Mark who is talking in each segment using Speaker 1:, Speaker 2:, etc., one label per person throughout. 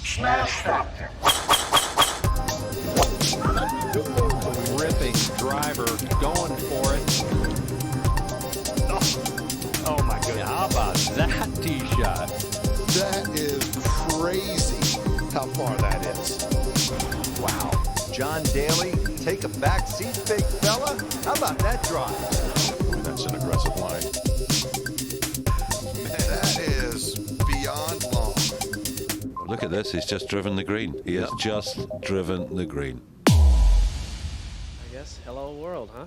Speaker 1: SmashFactor.
Speaker 2: Ripping driver, going for it. Oh my goodness. How about that tee shot?
Speaker 3: That is crazy how far that is.
Speaker 4: Wow. John Daly, take a back seat, big fella. How about that drive?
Speaker 3: That's an aggressive line. Man, that is beyond long.
Speaker 5: Look at this. He's just driven the green. He has just driven the green.
Speaker 6: I guess hello world, huh?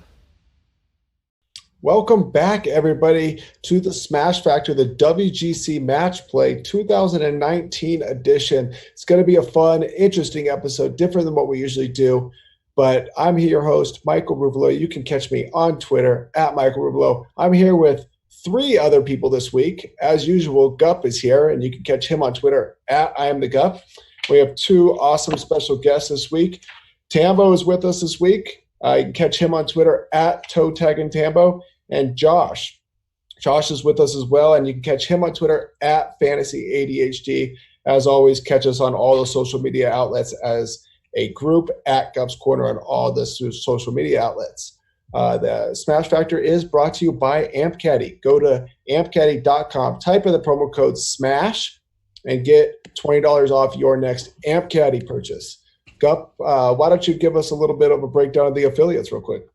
Speaker 7: Welcome back, everybody, to the SmashFactor, the WGC Match Play 2019 edition. It's going to be a fun, interesting episode, different than what we usually do. But I'm here, your host, Michael Ruvy. You can catch me on Twitter, at Michael Ruvy. I'm here with three other people this week. As usual, Gup is here, and you can catch him on Twitter, at I am the Gup. We have two awesome special guests this week. Tambo is with us this week. You can catch him on Twitter, at ToeTaggingTambo. And Josh is with us as well, and you can catch him on Twitter at Fantasy ADHD. As always, catch us on all the social media outlets as a group at Gup's Corner on all the social media outlets. The Smash Factor is brought to you by AmpCaddy. Go to ampcaddy.com, type in the promo code SMASH, and get $20 off your next AmpCaddy purchase. Gup, why don't you give us a little bit of a breakdown of the affiliates real quick?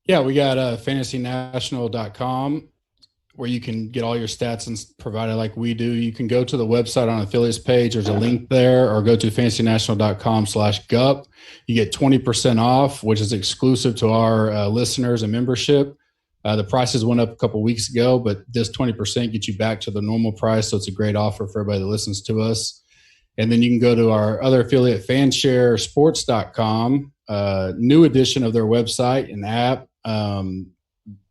Speaker 8: Yeah, we got fantasynational.com where you can get all your stats and provided like we do. You can go to the website on affiliates page. There's a link there, or go to fantasynational.com/GUP. You get 20% off, which is exclusive to our listeners and membership. The prices went up a couple weeks ago, but this 20% gets you back to the normal price. So it's a great offer for everybody that listens to us. And then you can go to our other affiliate, fansharesports.com, new edition of their website and app.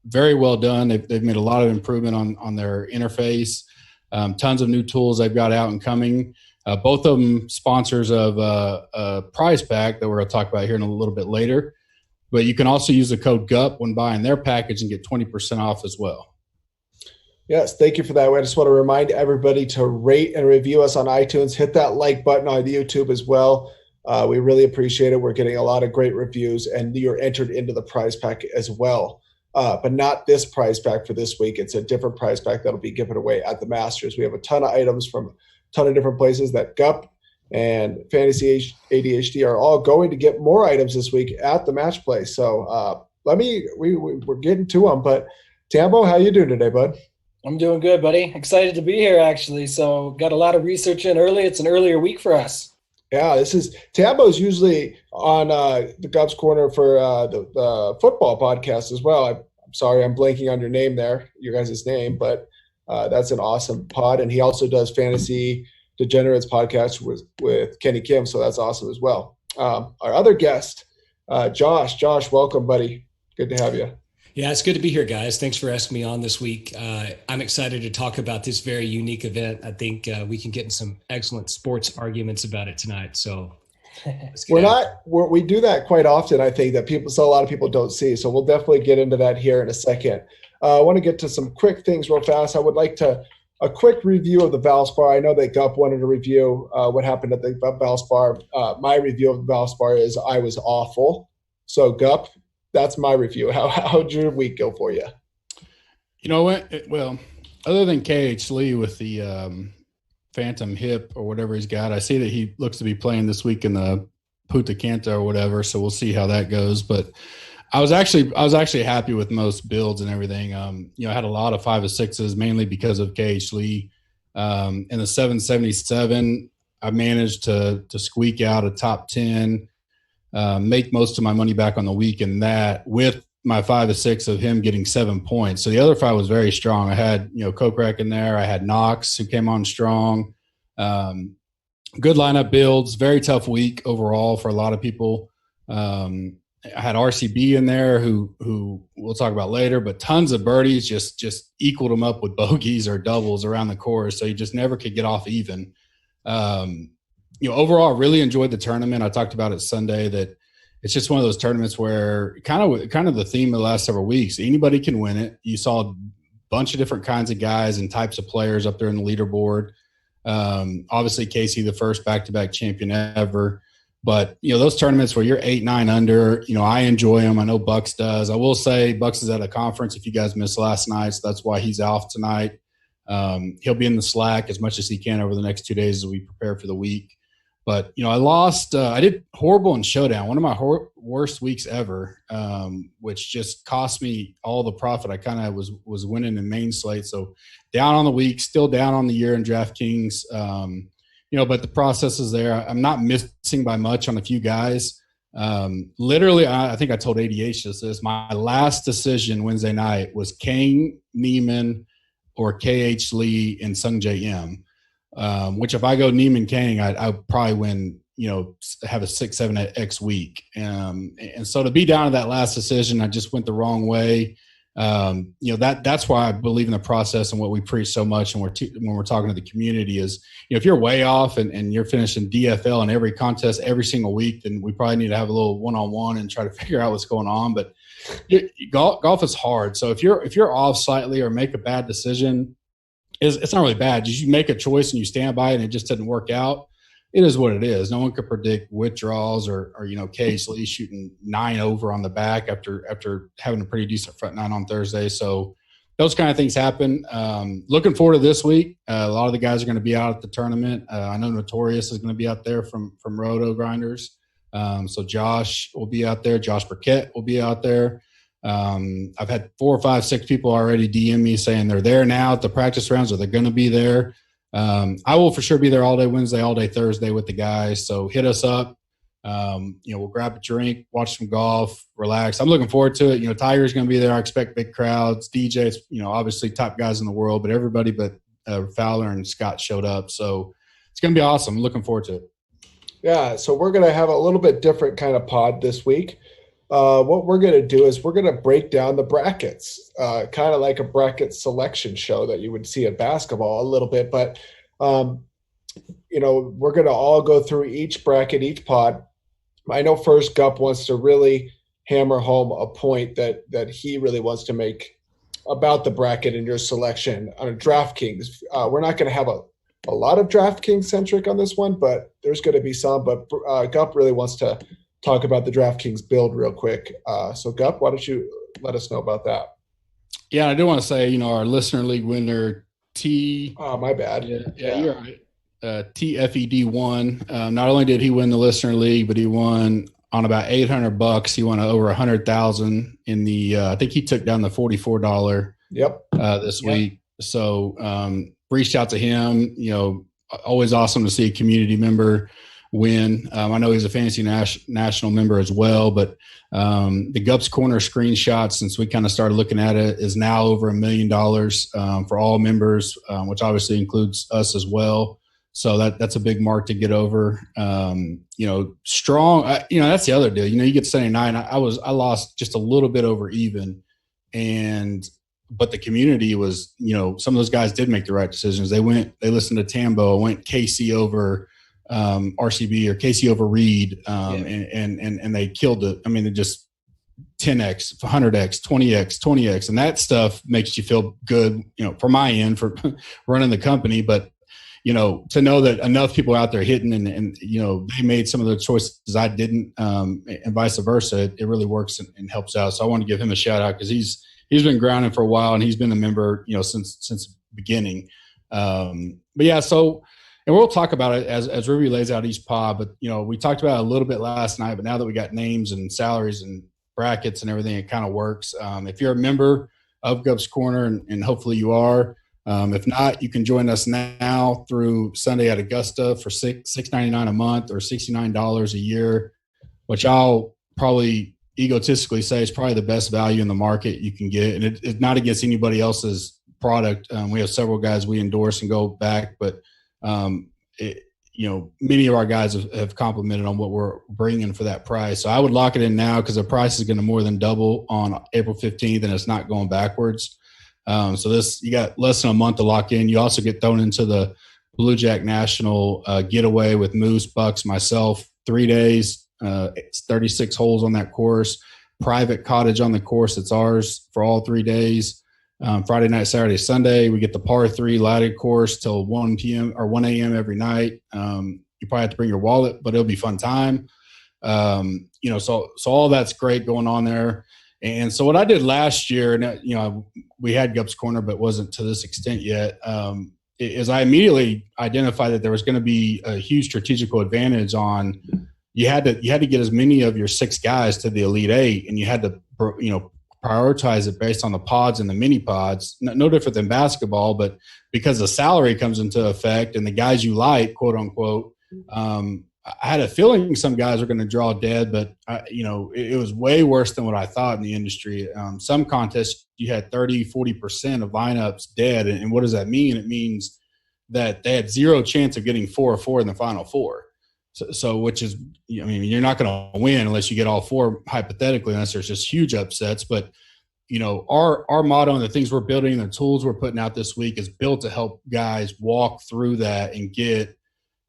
Speaker 8: Very well done. They've made a lot of improvement on their interface. Tons of new tools they've got out and coming. Both of them sponsors of a prize pack that we're going to talk about here in a little bit later. But you can also use the code GUP when buying their package and get 20% off as well.
Speaker 7: Yes, thank you for that. I just want to remind everybody to rate and review us on iTunes. Hit that like button on YouTube as well. We really appreciate it. We're getting a lot of great reviews, and you're entered into the prize pack as well. But not this prize pack for this week. It's a different prize pack that'll be given away at the Masters. We have a ton of items from a ton of different places that Gup and Fantasy ADHD are all going to get more items this week at the match play. So we're getting to them. But Tambo, how you doing today, bud?
Speaker 9: I'm doing good, buddy. Excited to be here, actually. So got a lot of research in early. It's an earlier week for us.
Speaker 7: Yeah, Tambo's usually on the Gup's Corner for the football podcast as well. I'm sorry, I'm blanking on your name there, your guys' name, but that's an awesome pod. And he also does Fantasy Degenerates podcast with Kenny Kim, so that's awesome as well. Our other guest, Josh. Josh, welcome, buddy. Good to have you.
Speaker 10: Yeah, it's good to be here, guys. Thanks for asking me on this week. I'm excited to talk about this very unique event. I think we can get in some excellent sports arguments about it tonight. So
Speaker 7: we do that quite often, I think, that a lot of people don't see. So we'll definitely get into that here in a second. I want to get to some quick things real fast. I would like a quick review of the Valspar. I know that Gup wanted to review what happened at the Valspar. My review of the Valspar is I was awful. So Gup, that's my review. How'd your week go for you?
Speaker 8: You know what? Well, other than KH Lee with the phantom hip or whatever he's got, I see that he looks to be playing this week in the Punta Cana or whatever. So we'll see how that goes. But I was actually happy with most builds and everything. I had a lot of 5 or 6s, mainly because of KH Lee. In the 777, I managed to squeak out a top 10. Make most of my money back on the week in that, with my 5 or 6 of him getting 7 points. So the other 5 was very strong. I had, Kokrak in there. I had Knox, who came on strong. Good lineup builds, very tough week overall for a lot of people. I had RCB in there who we'll talk about later, but tons of birdies, just equaled him up with bogeys or doubles around the course. So he just never could get off even. Overall, I really enjoyed the tournament. I talked about it Sunday that it's just one of those tournaments where kind of the theme of the last several weeks, anybody can win it. You saw a bunch of different kinds of guys and types of players up there in the leaderboard. Obviously, Casey, the first back-to-back champion ever. But, those tournaments where you're 8-9 under, I enjoy them. I know Bucks does. I will say Bucks is at a conference if you guys missed last night, so that's why he's off tonight. He'll be in the slack as much as he can over the next 2 days as we prepare for the week. But, I lost I did horrible in Showdown, one of my worst weeks ever, which just cost me all the profit I kind of was winning in main slate. So down on the week, still down on the year in DraftKings. But the process is there. I'm not missing by much on a few guys. Literally, I think I told ADHD this. My last decision Wednesday night was Kane, Neiman, or KH Lee and Sung J M. Which if I go Neiman Kang, I probably win, have a 6-7x week. And so to be down to that last decision, I just went the wrong way. That's why I believe in the process and what we preach so much. And when we're talking to the community is, if you're way off and you're finishing DFL in every contest every single week, then we probably need to have a little one-on-one and try to figure out what's going on. But golf is hard. So if you're off slightly or make a bad decision, it's not really bad. Just you make a choice and you stand by it and it just doesn't work out. It is what it is. No one could predict withdrawals or Case Lee shooting 9 over on the back after having a pretty decent front nine on Thursday. So those kind of things happen. Looking forward to this week. A lot of the guys are going to be out at the tournament. I know Notorious is going to be out there from Roto Grinders. So Josh will be out there. Josh Burkett will be out there. I've had 4 or 5, 6 people already DM me saying they're there now at the practice rounds or they're going to be there. I will for sure be there all day Wednesday, all day Thursday with the guys. So hit us up. We'll grab a drink, watch some golf, relax. I'm looking forward to it. Tiger's going to be there. I expect big crowds. DJ's, obviously top guys in the world, but everybody but Fowler and Scott showed up. So it's going to be awesome. I'm looking forward to it.
Speaker 7: Yeah, so we're going to have a little bit different kind of pod this week. What we're going to do is we're going to break down the brackets, kind of like a bracket selection show that you would see at basketball a little bit. But, we're going to all go through each bracket, each pod. I know first Gup wants to really hammer home a point that he really wants to make about the bracket and your selection on DraftKings. We're not going to have a lot of DraftKings centric on this one, but there's going to be some. But Gup really wants to talk about the DraftKings build real quick. So Gup, why don't you let us know about that?
Speaker 8: Yeah, I do want to say, our listener league winner,
Speaker 7: Oh, my bad.
Speaker 8: Yeah. You're right. TFED won. Not only did he win the listener league, but he won on about $800. He won over 100,000 in the, I think he took down the $44 this week. So reached out to him, always awesome to see a community member win. I know he's a fantasy national member as well, but the Gups Corner screenshot, since we kind of started looking at it, is now over $1 million for all members, which obviously includes us as well. So that's a big mark to get over. Strong. That's the other deal. You get 79. I lost just a little bit over even, but the community was, some of those guys did make the right decisions. They listened to Tambo, went KC over RCB or KC over Reed, and they killed it. I mean, it just 10x, 100x, 20x, and that stuff makes you feel good, for my end for running the company. But to know that enough people out there hitting and they made some of the choices I didn't, and vice versa, it really works and helps out. So I want to give him a shout out because he's been grounding for a while and he's been a member, since the beginning. But yeah, so. And we'll talk about it as Ruvy lays out each pod. But, we talked about it a little bit last night, but now that we got names and salaries and brackets and everything, it kind of works. If you're a member of Gups Corner, and hopefully you are, if not, you can join us now through Sunday at Augusta for $6.99 a month or $69 a year, which I'll probably egotistically say is probably the best value in the market you can get. And it's not against anybody else's product. We have several guys we endorse and go back, but many of our guys have complimented on what we're bringing for that price. So I would lock it in now because the price is going to more than double on April 15th and it's not going backwards. So you got less than a month to lock in. You also get thrown into the Blue Jack National getaway with Moose, Bucks, myself, 3 days, 36 holes on that course, private cottage on the course. It's ours for all 3 days. Friday night, Saturday, Sunday. We get the par 3 lighted course till 1 p.m. or 1 a.m. every night. You probably have to bring your wallet, but it'll be fun time. So all that's great going on there. And so what I did last year, and we had Gups Corner, but wasn't to this extent yet, is I immediately identified that there was going to be a huge strategical advantage on you had to get as many of your 6 guys to the Elite 8, and you had to prioritize it based on the pods and the mini pods. No different than basketball, but because the salary comes into effect and the guys you like, quote unquote, I had a feeling some guys were going to draw dead, but it was way worse than what I thought in the industry. Some contests you had 30-40% of lineups dead, and what does that mean? It means that they had zero chance of getting 4 or 4 in the final 4. So which is, you're not going to win unless you get all 4 hypothetically, unless there's just huge upsets. But our motto and the things we're building and the tools we're putting out this week is built to help guys walk through that and get.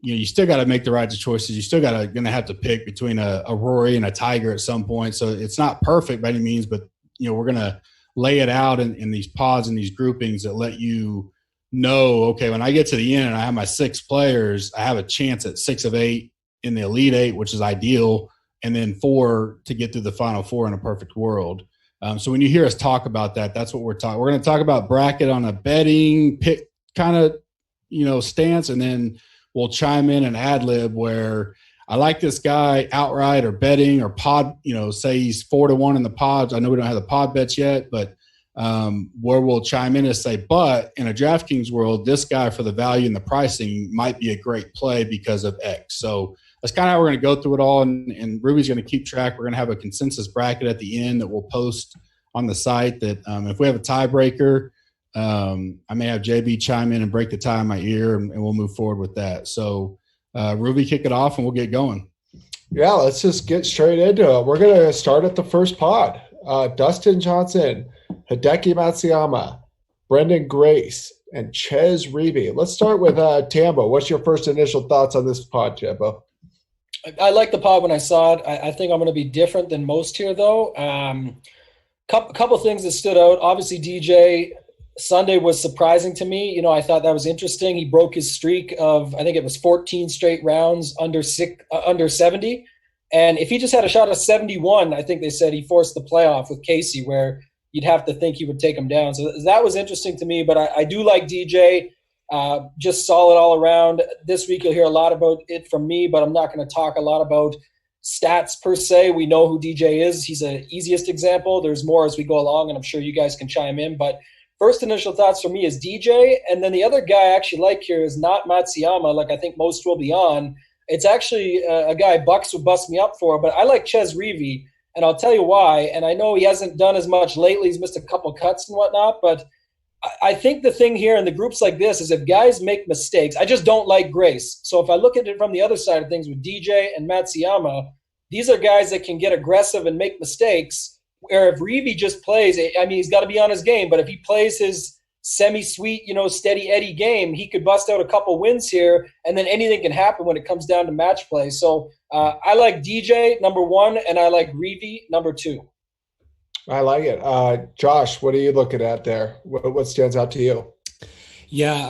Speaker 8: You still got to make the right choices. You still going to have to pick between a Rory and a Tiger at some point. So it's not perfect by any means, but we're going to lay it out in these pods and these groupings that let you know, okay, when I get to the end and I have my 6 players, I have a chance at 6 of 8 in the Elite 8, which is ideal, and then 4 to get through the final 4 in a perfect world. So when you hear us talk about that, that's what we're talking. We're going to talk about bracket on a betting pick kind of stance, and then we'll chime in and ad lib where I like this guy outright or betting or pod, say he's 4-1 in the pods. I know we don't have the pod bets yet, but where we'll chime in and say, but in a DraftKings world, this guy for the value and the pricing might be a great play because of X. So that's kind of how we're going to go through it all. And Ruby's going to keep track. We're going to have a consensus bracket at the end that we'll post on the site that if we have a tiebreaker, I may have JB chime in and break the tie in my ear, and we'll move forward with that. So, Ruvy, kick it off, and we'll get going.
Speaker 7: Yeah, let's just get straight into it. We're going to start at the first pod. Dustin Johnson, Hideki Matsuyama, Brendan Grace, and Chez Revy. Let's start with Tambo. What's your first initial thoughts on this pod, Tambo?
Speaker 9: I like the pod when I saw it. I think I'm going to be different than most here, though. Couple things that stood out. Obviously, DJ Sunday was surprising to me. I thought that was interesting. He broke his streak of, I think it was 14 straight rounds under 70. And if he just had a shot of 71, I think they said he forced the playoff with Casey, where you'd have to think he would take him down. So that was interesting to me. But I do like DJ, just solid all around. This week you'll hear a lot about it from me, but I'm not going to talk a lot about stats per se. We know who DJ is. He's the easiest example. There's more as we go along, and I'm sure you guys can chime in. But first initial thoughts for me is DJ, and then the other guy I actually like here is not Matsuyama, like I think most will be on. It's actually a guy Bucks would bust me up for, but I like Chez Revy, and I'll tell you why. And I know he hasn't done as much lately. He's missed a couple cuts and whatnot, but I think the thing here in the groups like this is if guys make mistakes, I just don't like Grace. So if I look at it from the other side of things with DJ and Matsuyama, these are guys that can get aggressive and make mistakes. Where if Revy just plays, he's got to be on his game, but if he plays his semi-sweet, steady Eddie game, he could bust out a couple wins here, and then anything can happen when it comes down to match play. So I like DJ, number 1, and I like Revy, number 2.
Speaker 7: I like it. Josh, what are you looking at there? What stands out to you?
Speaker 10: Yeah,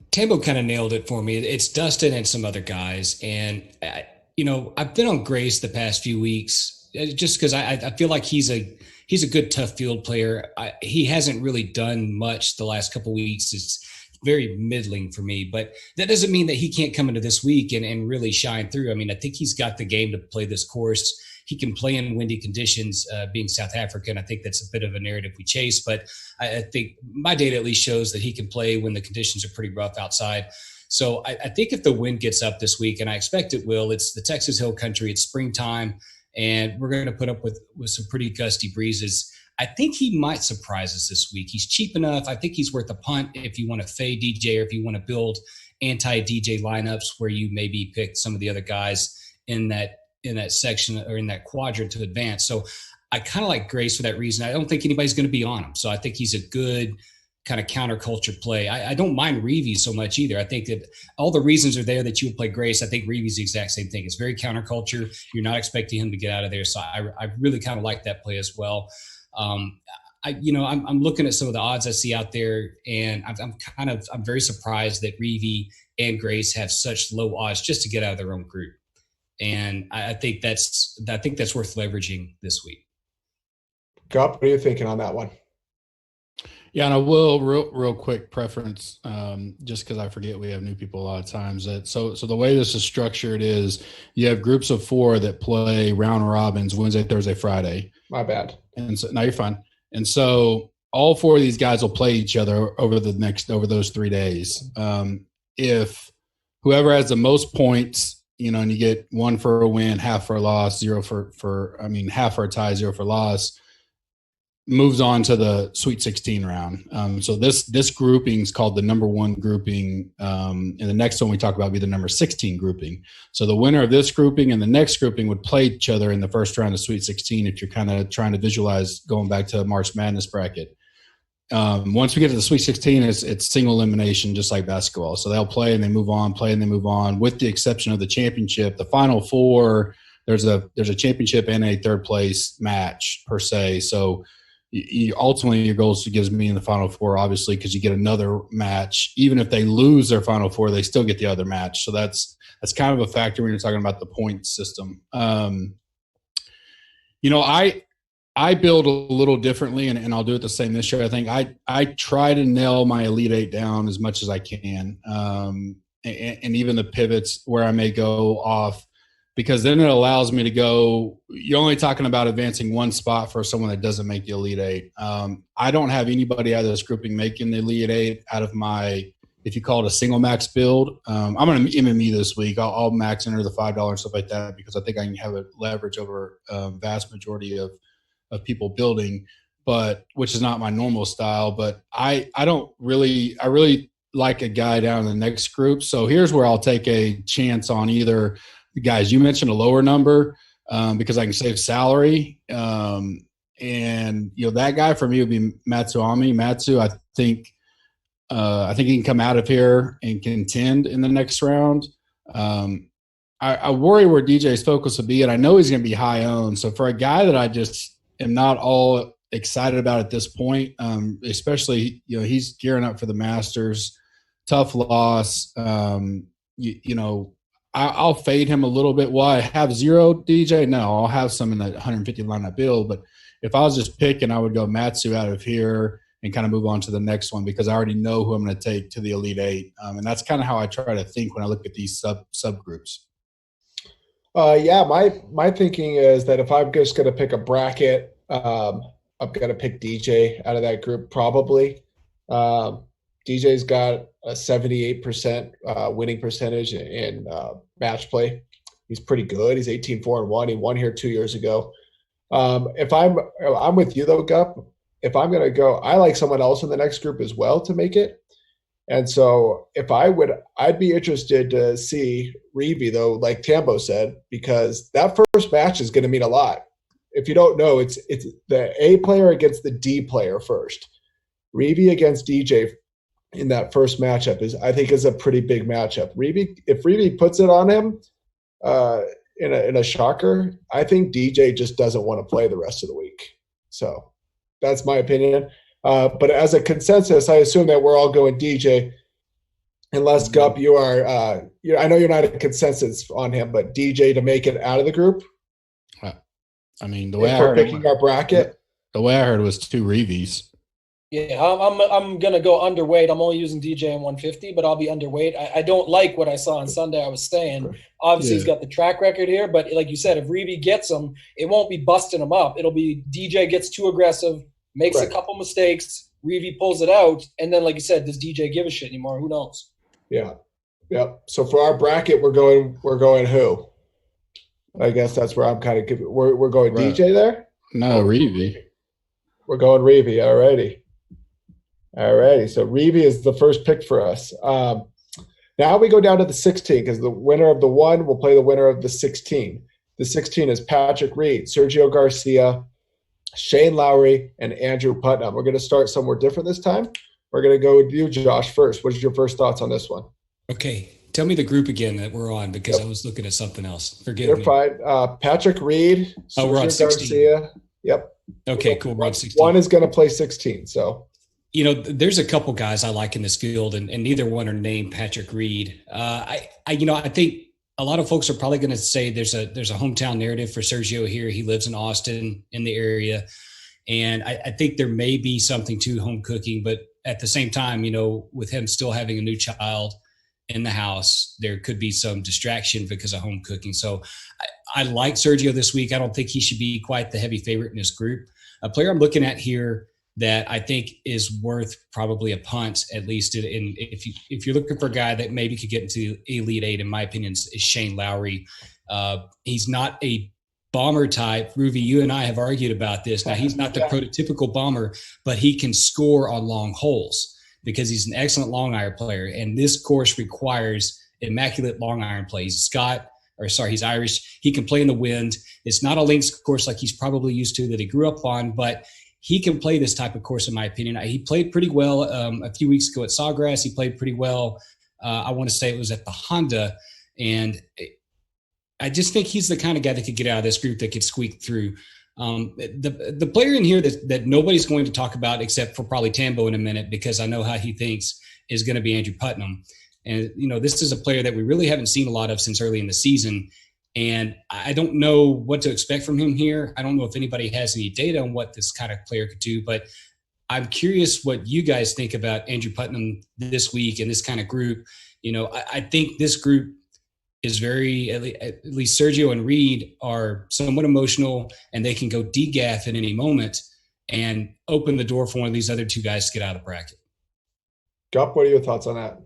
Speaker 10: Tambo kind of nailed it for me. It's Dustin and some other guys. And, I've been on Grace the past few weeks just because I feel like he's a good, tough field player. He hasn't really done much the last couple of weeks. It's very middling for me, but that doesn't mean that he can't come into this week and really shine through. I think he's got the game to play this course. He can play in windy conditions, being South African. I think that's a bit of a narrative we chase, but I think my data at least shows that he can play when the conditions are pretty rough outside. So I think if the wind gets up this week, and I expect it will, it's the Texas Hill Country, it's springtime, and we're going to put up with some pretty gusty breezes. I think he might surprise us this week. He's cheap enough. I think he's worth a punt if you want to fade DJ or if you want to build anti-DJ lineups where you maybe pick some of the other guys in that section or in that quadrant to advance. So I kind of like Grace for that reason. I don't think anybody's going to be on him. So I think he's a good kind of counterculture play. I don't mind Revy so much either. I think that all the reasons are there that you would play Grace. I think Revy's the exact same thing. It's very counterculture. You're not expecting him to get out of there. So I really kind of like that play as well. I'm looking at some of the odds I see out there, and I'm very surprised that Ruvy and Grace have such low odds just to get out of their own group. And I think that's worth leveraging this week.
Speaker 7: Gup, what are you thinking on that one?
Speaker 8: Yeah, and I will real quick preference, just because I forget we have new people a lot of times. So the way this is structured is you have groups of 4 that play round robins Wednesday, Thursday, Friday.
Speaker 7: My bad.
Speaker 8: And so now you're fine. And so all 4 of these guys will play each other over those 3 days. If whoever has the most points, and you get 1 for a win, half for a loss, 0 half for a tie, 0 for loss, moves on to the Sweet 16 round. So this grouping is called the number 1 grouping, and the next one we talk about will be the number 16 grouping. So the winner of this grouping and the next grouping would play each other in the first round of Sweet 16 if you're kind of trying to visualize going back to March Madness bracket. Once we get to the Sweet 16, it's single elimination, just like basketball. So they'll play and they move on, play and they move on, with the exception of the championship. The Final Four, there's a championship and a third place match per se. So ultimately, your goal is to get as many in the Final Four, obviously, because you get another match. Even if they lose their Final Four, they still get the other match. So that's kind of a factor when you're talking about the point system. I build a little differently, and I'll do it the same this year. I think I try to nail my Elite 8 down as much as I can, and even the pivots where I may go off, because then it allows me to go – you're only talking about advancing 1 spot for someone that doesn't make the Elite 8. I don't have anybody out of this grouping making the Elite 8 out of my – if you call it a single max build. I'm going to MME this week. I'll max enter the $5 and stuff like that, because I think I can have a leverage over vast majority of people building, but which is not my normal style. But I really like a guy down in the next group. So here's where I'll take a chance on either – guys, you mentioned a lower number because I can save salary. And, that guy for me would be Matsuami. Matsu, I think he can come out of here and contend in the next round. I worry where DJ's focus will be, and I know he's going to be high owned. So for a guy that I just am not all excited about at this point, especially, he's gearing up for the Masters, tough loss, I'll fade him a little bit. Will I have 0 DJ? No, I'll have some in that 150 lineup build. But if I was just picking, I would go Matsu out of here and kind of move on to the next one, because I already know who I'm going to take to the Elite 8. And that's kind of how I try to think when I look at these subgroups.
Speaker 7: My thinking is that if I'm just going to pick a bracket, I'm going to pick DJ out of that group probably. DJ's got a 78% winning percentage in match play. He's pretty good. He's 18-4-1. He won here 2 years ago. If I'm with you though, Gup. If I'm going to go, I like someone else in the next group as well to make it. And so I'd be interested to see Ruvy though, like Tambo said, because that first match is going to mean a lot. If you don't know, it's the A player against the D player first. Ruvy against DJ in that first matchup is a pretty big matchup. If Ruvy puts it on him in a shocker, I think DJ just doesn't want to play the rest of the week. So that's my opinion. But as a consensus, I assume that we're all going DJ, unless Gup, you are. I know you're not a consensus on him, but DJ to make it out of the group.
Speaker 8: I mean, the way I heard
Speaker 7: picking our bracket,
Speaker 8: the way I heard it was 2 Revys.
Speaker 9: Yeah, I'm gonna go underweight. I'm only using DJ in 150, but I'll be underweight. I don't like what I saw on Sunday. I was staying. Obviously, he's got the track record here, but like you said, if Ruvy gets him, it won't be busting him up. It'll be DJ gets too aggressive, makes a couple mistakes, Ruvy pulls it out, and then, like you said, does DJ give a shit anymore? Who knows? Yeah.
Speaker 7: So for our bracket, we're going who? I guess that's where I'm kind of giving. We're going DJ there.
Speaker 8: No, Ruvy.
Speaker 7: We're going Ruvy. Alrighty. So Ruvy is the first pick for us. Now we go down to the 16 because the winner of the 1 will play the winner of the 16. The 16 is Patrick Reed, Sergio Garcia, Shane Lowry, and Andrew Putnam. We're going to start somewhere different this time. We're going to go with you, Josh, first. What is your first thoughts on this one?
Speaker 10: Okay. Tell me the group again that we're on, because I was looking at something else. Forgive me.
Speaker 7: You're fine. Patrick Reed, Sergio
Speaker 10: we're on 16.
Speaker 7: Garcia, Yep.
Speaker 10: Okay, cool. Rob 16.
Speaker 7: One is going to play 16. So,
Speaker 10: there's a couple guys I like in this field, and neither one are named Patrick Reed. I think a lot of folks are probably going to say there's a hometown narrative for Sergio here. He lives in Austin, in the area, and I think there may be something to home cooking, but at the same time, with him still having a new child in the house, there could be some distraction because of home cooking. So I like Sergio this week. I don't think he should be quite the heavy favorite in this group. A player I'm looking at here that I think is worth probably a punt, at least if you're looking for a guy that maybe could get into Elite Eight, in my opinion, is Shane Lowry. He's not a bomber type. Ruvy, you and I have argued about this. Now, he's not the prototypical bomber, but he can score on long holes because he's an excellent long iron player. And this course requires immaculate long iron play. He's Irish. He can play in the wind. It's not a links course like he's probably used to that he grew up on, but he can play this type of course, in my opinion. He played pretty well a few weeks ago at Sawgrass. He played pretty well. I want to say it was at the Honda. And I just think he's the kind of guy that could get out of this group, that could squeak through. The player in here that nobody's going to talk about except for probably Tambo in a minute, because I know how he thinks, is going to be Andrew Putnam. And, this is a player that we really haven't seen a lot of since early in the season. And I don't know what to expect from him here. I don't know if anybody has any data on what this kind of player could do, but I'm curious what you guys think about Andrew Putnam this week and this kind of group. I think this group is at least Sergio and Reed are somewhat emotional, and they can go degaff at any moment and open the door for one of these other two guys to get out of the bracket.
Speaker 7: Gup, what are your thoughts on that?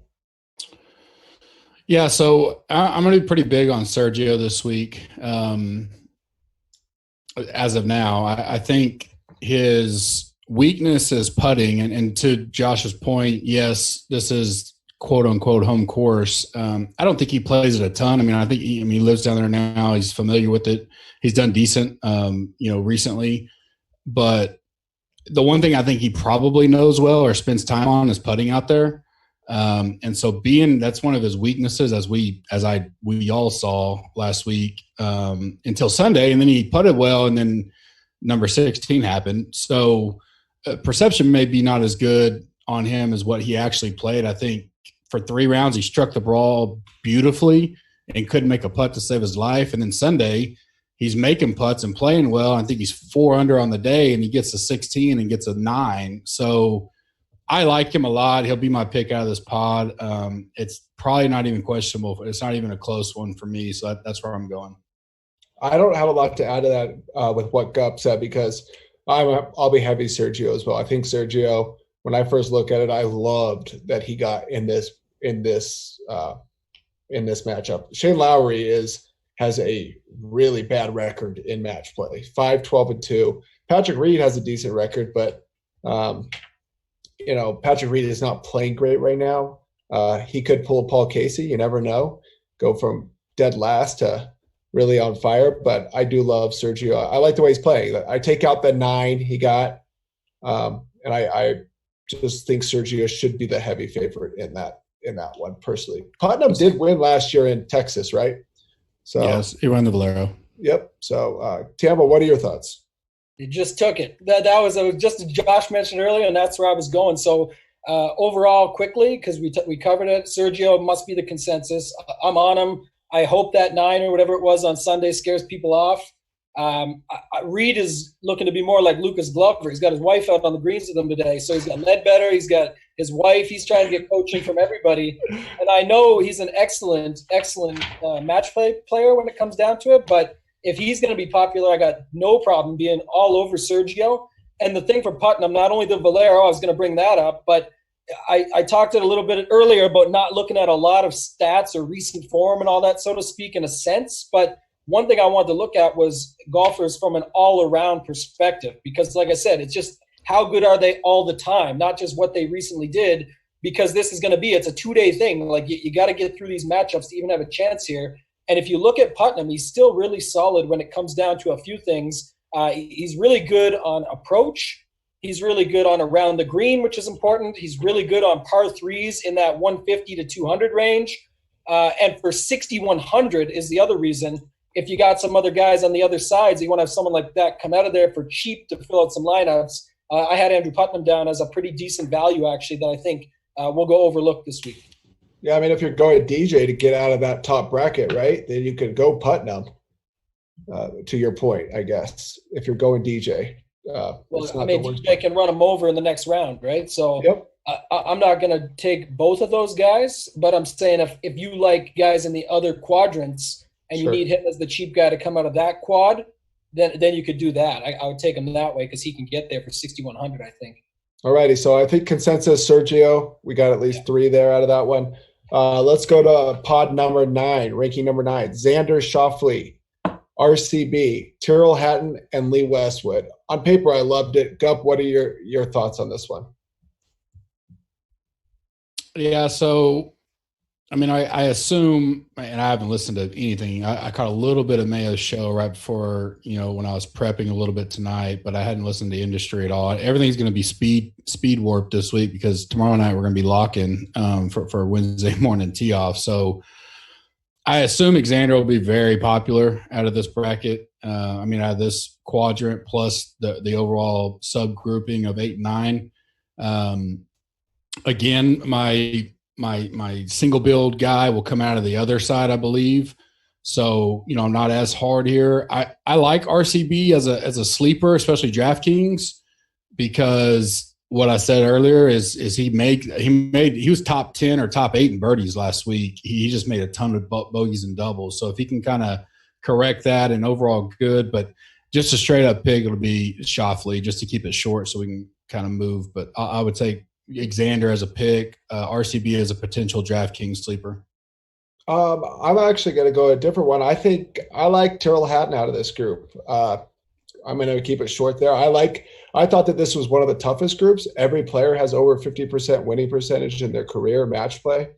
Speaker 8: Yeah, so I'm going to be pretty big on Sergio this week. As of now, I think his weakness is putting. And to Josh's point, yes, this is quote unquote home course. I don't think he plays it a ton. I mean, I think he lives down there now. He's familiar with it. He's done decent, recently. But the one thing I think he probably knows well or spends time on is putting out there. And so that's one of his weaknesses, as we all saw last week, until Sunday, and then he putted well, and then number 16 happened. So perception may be not as good on him as what he actually played. I think for 3 rounds, he struck the ball beautifully and couldn't make a putt to save his life. And then Sunday, he's making putts and playing well. I think he's 4 under on the day, and he gets a 16 and gets a 9. So I like him a lot. He'll be my pick out of this pod. It's probably not even questionable. It's not even a close one for me. So that's where I'm going.
Speaker 7: I don't have a lot to add to that with what Gup said, because I'll be heavy Sergio as well. I think Sergio, when I first look at it, I loved that he got in this matchup. Shane Lowry has a really bad record in match play, 5-12-2. Patrick Reed has a decent record, but Patrick Reed is not playing great right now. He could pull a Paul Casey. You never know. Go from dead last to really on fire. But I do love Sergio. I like the way he's playing. I take out the 9 he got, and I just think Sergio should be the heavy favorite in that one personally. Putnam did win last year in Texas, right? So
Speaker 8: yes, he won the Valero.
Speaker 7: Yep. So Tambo, what are your thoughts?
Speaker 9: He just took it. That was just as Josh mentioned earlier, and that's where I was going. So overall, quickly, because we covered it, Sergio must be the consensus. I'm on him. I hope that 9 or whatever it was on Sunday scares people off. Reed is looking to be more like Lucas Glover. He's got his wife out on the greens with him today. So he's got Ledbetter. He's got his wife. He's trying to get coaching from everybody. And I know he's an excellent match play player when it comes down to it, but if he's going to be popular, I got no problem being all over Sergio. And the thing for Putnam, not only the Valero, I was going to bring that up, but I talked it a little bit earlier about not looking at a lot of stats or recent form and all that, so to speak, in a sense. But one thing I wanted to look at was golfers from an all-around perspective, because like I said, it's just how good are they all the time, not just what they recently did, because this is going to be, it's a 2-day thing. Like you got to get through these matchups to even have a chance here. And if you look at Putnam, he's still really solid when it comes down to a few things. He's really good on approach. He's really good on around the green, which is important. He's really good on par 3s in that 150 to 200 range. And for 6,100 is the other reason. if you got some other guys on the other sides, you want to have someone like that come out of there for cheap to fill out some lineups. I had Andrew Putnam down as a pretty decent value, actually, that I think will go overlooked this week.
Speaker 7: Yeah, I mean, if you're going DJ to get out of that top bracket, right, then you could go Putnam. To your point, I guess, if you're going DJ.
Speaker 9: Well, I mean, DJ can run him over in the next round, right? So
Speaker 7: yep.
Speaker 9: I'm not going to take both of those guys, but I'm saying if you like guys in the other quadrants and you need him as the cheap guy to come out of that quad, then you could do that. I would take him that way because he can get there for 6,100, I think. All
Speaker 7: righty. So I think consensus, Sergio, we got at least 3 there out of that one. Let's go to pod number 9, ranking number 9. Xander Schauffele, RCB, Tyrrell Hatton, and Lee Westwood. On paper, I loved it. Gup, what are your thoughts on this one?
Speaker 8: Yeah, so, I mean, I assume, and I haven't listened to anything. I caught a little bit of Mayo's show right before, when I was prepping a little bit tonight, but I hadn't listened to industry at all. Everything's going to be speed warp this week because tomorrow night we're going to be locking for Wednesday morning tee off. So I assume Xander will be very popular out of this bracket. Out of this quadrant plus the overall subgrouping of 8 and 9. Again, my single build guy will come out of the other side, I believe. So, I'm not as hard here. I like RCB as a sleeper, especially DraftKings, because what I said earlier is he was top 10 or top 8 in birdies last week. He just made a ton of bogeys and doubles. So if he can kind of correct that and overall good, but just a straight up pick, it'll be Schauffele just to keep it short so we can kind of move. But I would take Xander as a pick, RCB as a potential DraftKings sleeper.
Speaker 7: I'm actually going to go a different one. I think I like Tyrrell Hatton out of this group. I'm going to keep it short there. I thought that this was one of the toughest groups. Every player has over 50% winning percentage in their career match play.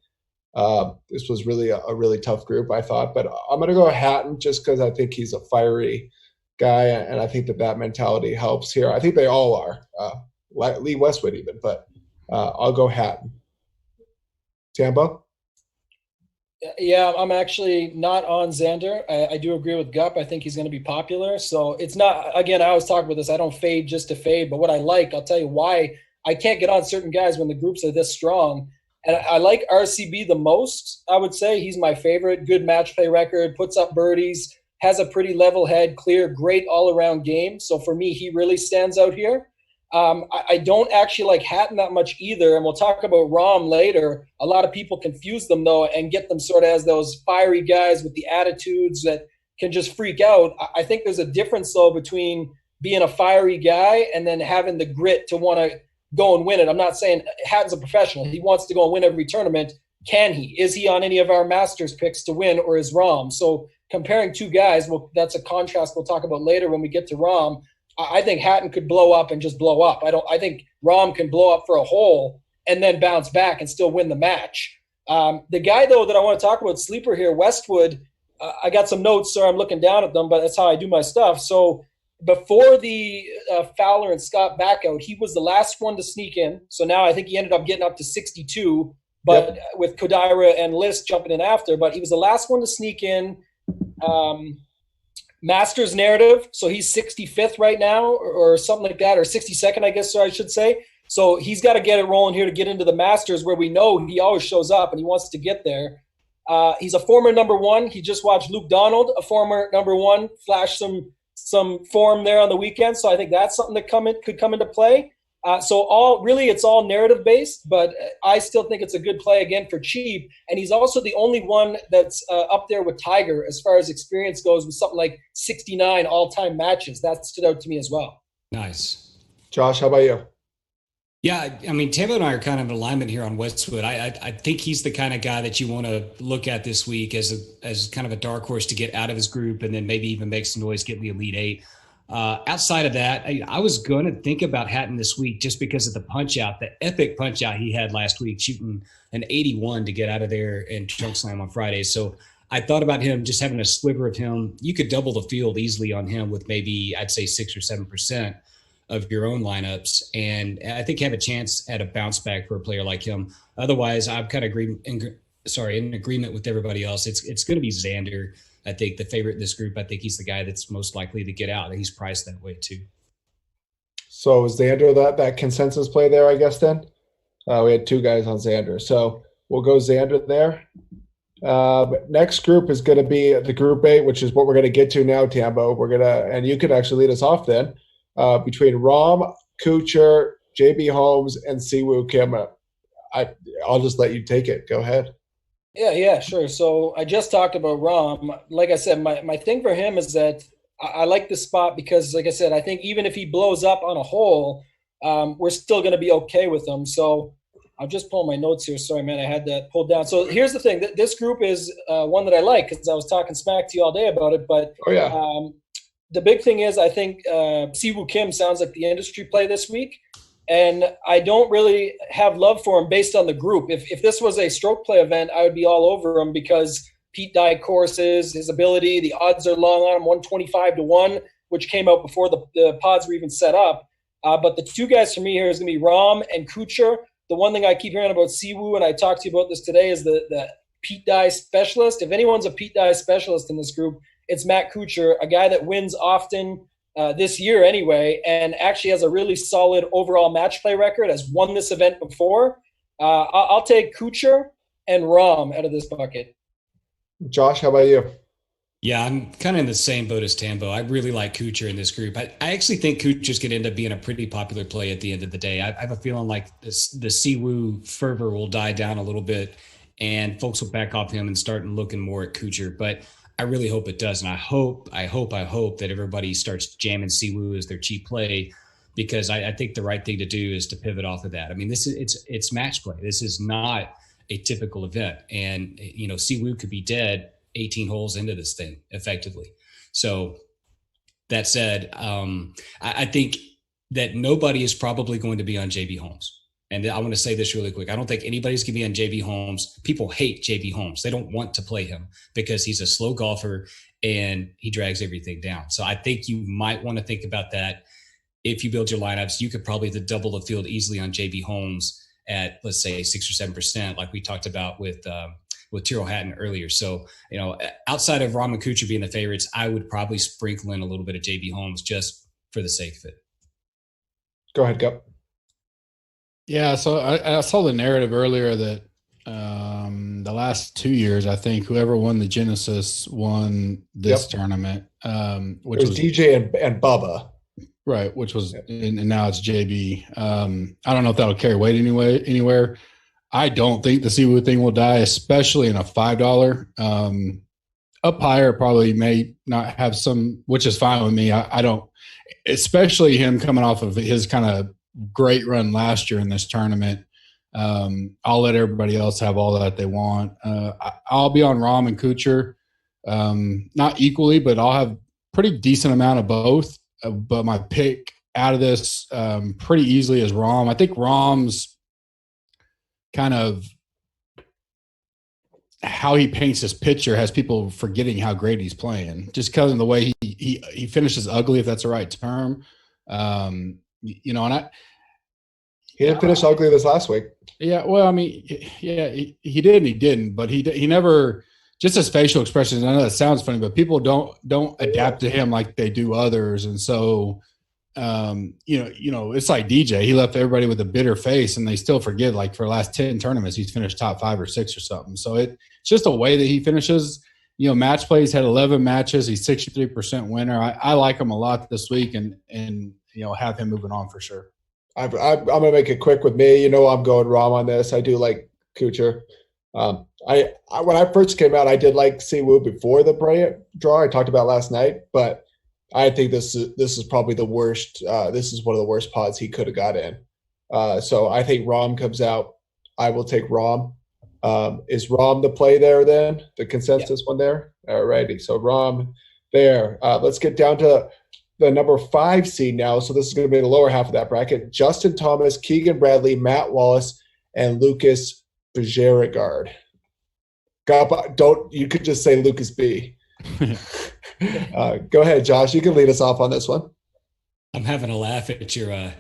Speaker 7: This was really a really tough group, I thought. But I'm going to go Hatton just because I think he's a fiery guy, and I think that mentality helps here. I think they all are. Lee Westwood even, but I'll go Hatton. Tambo?
Speaker 9: Yeah, I'm actually not on Xander. I do agree with Gup. I think he's going to be popular. So it's not, again, I always talk about this. I don't fade just to fade, but what I like, I'll tell you why I can't get on certain guys when the groups are this strong. And I like RCB the most, I would say. He's my favorite. Good match play record, puts up birdies, has a pretty level head, clear, great all-around game. So for me, he really stands out here. I don't actually like Hatton that much either, and we'll talk about Rahm later. A lot of people confuse them, though, and get them sort of as those fiery guys with the attitudes that can just freak out. I think there's a difference, though, between being a fiery guy and then having the grit to want to go and win it. I'm not saying Hatton's a professional. He wants to go and win every tournament. Can he? Is he on any of our Masters picks to win, or is Rahm? So comparing two guys, well, that's a contrast we'll talk about later when we get to Rahm. I think Hatton could blow up and just blow up. I think Rahm can blow up for a hole and then bounce back and still win the match. The guy, though, that I want to talk about, sleeper here, Westwood, I got some notes, so I'm looking down at them, but that's how I do my stuff. So before the Fowler and Scott back out, he was the last one to sneak in. So now I think he ended up getting up to 62, but with Kodaira and List jumping in after. But he was the last one to sneak in. Masters narrative, so he's 65th right now or something like that, or 62nd, I guess, so I should say. So he's got to get it rolling here to get into the Masters, where we know he always shows up and he wants to get there. He's a former number one. He just watched Luke Donald, a former number one, flash some form there on the weekend. So I think that's something that could come into play. So it's all narrative based, but I still think it's a good play again for cheap. And he's also the only one that's up there with Tiger as far as experience goes, with something like 69 all-time matches. That stood out to me as well.
Speaker 10: Nice.
Speaker 7: Josh, how about you?
Speaker 10: Yeah, I mean, Tambo and I are kind of in alignment here on Westwood. I think he's the kind of guy that you want to look at this week as kind of a dark horse to get out of his group and then maybe even make some noise, get in the Elite Eight. Outside of that, I was going to think about Hatton this week just because of the punch-out, the epic punch-out he had last week, shooting an 81 to get out of there and trunk slam on Friday. So I thought about him, just having a sliver of him. You could double the field easily on him with maybe, I'd say, 6 or 7% of your own lineups. And I think you have a chance at a bounce back for a player like him. Otherwise, I'm kind of in agreement with everybody else. It's going to be Xander. I think the favorite in this group, I think he's the guy that's most likely to get out. He's priced that way too.
Speaker 7: So is Xander that consensus play there, I guess, then? We had two guys on Xander. So we'll go Xander there. Next group is going to be the Group 8, which is what we're going to get to now, Tambo. And you can actually lead us off then, between Rahm, Kuchar, JB Holmes, and Siwoo Kim. I'll just let you take it. Go ahead.
Speaker 9: Yeah, sure. So I just talked about Rahm. Like I said, my thing for him is that I like the spot because, like I said, I think even if he blows up on a hole, we're still going to be okay with him. So I'll just pull my notes here. Sorry, man, I had that pulled down. So here's the thing. This group is one that I like because I was talking smack to you all day about it. But the big thing is I think Siwoo Kim sounds like the industry play this week. And I don't really have love for him based on the group. If this was a stroke play event, I would be all over him because Pete Dye courses, his ability, the odds are long on him, 125-1, which came out before the pods were even set up. But the two guys for me here is going to be Rahm and Kuchar. The one thing I keep hearing about Siwoo, and I talked to you about this today, is the Pete Dye specialist. If anyone's a Pete Dye specialist in this group, it's Matt Kuchar, a guy that wins often this year anyway, and actually has a really solid overall match play record, has won this event before. I'll take Kuchar and Rahm out of this bucket.
Speaker 7: Josh, how about you?
Speaker 10: Yeah, I'm kind of in the same boat as Tambo. I really like Kuchar in this group. I actually think Kuchar's going to end up being a pretty popular play at the end of the day. I have a feeling like the Siwoo fervor will die down a little bit and folks will back off him and start looking more at Kuchar. But I really hope it does. And I hope that everybody starts jamming Siwoo as their cheap play, because I think the right thing to do is to pivot off of that. I mean, it's match play. This is not a typical event. And, Siwoo could be dead 18 holes into this thing effectively. So that said, I think that nobody is probably going to be on JB Holmes. And I want to say this really quick. I don't think anybody's going to be on JB Holmes. People hate JB Holmes. They don't want to play him because he's a slow golfer and he drags everything down. So I think you might want to think about that. If you build your lineups, you could probably double the field easily on JB Holmes at, let's say, 6 or 7%, like we talked about with Tyrrell Hatton earlier. So, outside of Rahm and Kuchar being the favorites, I would probably sprinkle in a little bit of JB Holmes just for the sake of it.
Speaker 7: Go ahead, Gup.
Speaker 8: Yeah, so I saw the narrative earlier that the last 2 years, I think whoever won the Genesis won this tournament, which was
Speaker 7: DJ and Bubba.
Speaker 8: Right, which was, and now it's JB. I don't know if that'll carry weight anywhere. I don't think the Siwoo thing will die, especially in a $5. Up higher probably may not have some, which is fine with me. I don't, especially him coming off of his kind of great run last year in this tournament. I'll let everybody else have all that they want. I'll be on Rahm and Kuchar, not equally, but I'll have pretty decent amount of both. But my pick out of this pretty easily is Rahm. I think Rahm's kind of how he paints his picture has people forgetting how great he's playing, just because of the way he finishes ugly, if that's the right term. And he
Speaker 7: didn't finish ugly this last week.
Speaker 8: Yeah, well, I mean, yeah, he did and he didn't, but he never. Just his facial expressions. I know that sounds funny, but people don't adapt to him like they do others, and so it's like DJ. He left everybody with a bitter face, and they still forget. Like for the last 10 tournaments, he's finished top 5 or 6 or something. So it's just a way that he finishes. Match plays had 11 matches. He's 63% winner. I like him a lot this week, and have him moving on for sure.
Speaker 7: I'm gonna make it quick with me. I'm going Rahm on this. I do like Kuchar. I when I first came out, I did like Siwoo before the draw I talked about last night, but I think this is probably the worst. This is one of the worst pods he could have got in. So I think Rahm comes out. I will take Rahm. Is Rahm the play there then? The consensus one there? All righty. So Rahm there. Let's get down to the number 5 seed now. So this is going to be the lower half of that bracket. Justin Thomas, Keegan Bradley, Matt Wallace, and Lucas Bjerregaard. You could just say Lucas B. Go ahead, Josh. You can lead us off on this one.
Speaker 10: I'm having a laugh at your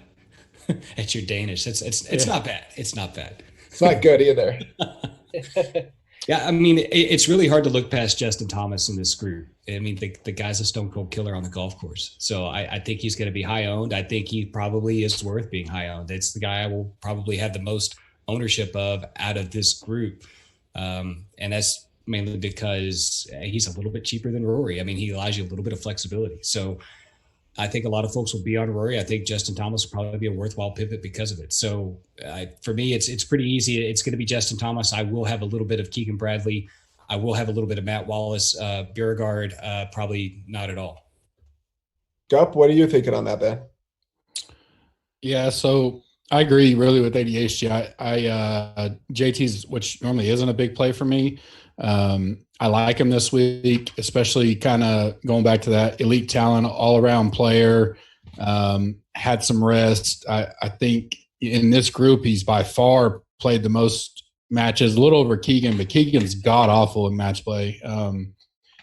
Speaker 10: Danish. It's not bad. It's not bad.
Speaker 7: It's not good either.
Speaker 10: Yeah, I mean, it's really hard to look past Justin Thomas in this group. I mean, the guy's a stone cold killer on the golf course. So I think he's going to be high owned. I think he probably is worth being high owned. It's the guy I will probably have the most ownership of out of this group. And that's mainly because he's a little bit cheaper than Rory. I mean, he allows you a little bit of flexibility. So I think a lot of folks will be on Rory. I think Justin Thomas will probably be a worthwhile pivot because of it. So for me, it's pretty easy. It's going to be Justin Thomas. I will have a little bit of Keegan Bradley. I will have a little bit of Matt Wallace. Beauregard, probably not at all.
Speaker 7: Gup, what are you thinking on that, then?
Speaker 8: Yeah, so I agree really with ADHD. JT's, which normally isn't a big play for me. I like him this week, especially kind of going back to that elite talent, all-around player, had some rest. I think in this group, he's by far played the most matches, a little over Keegan, but Keegan's god-awful in match play.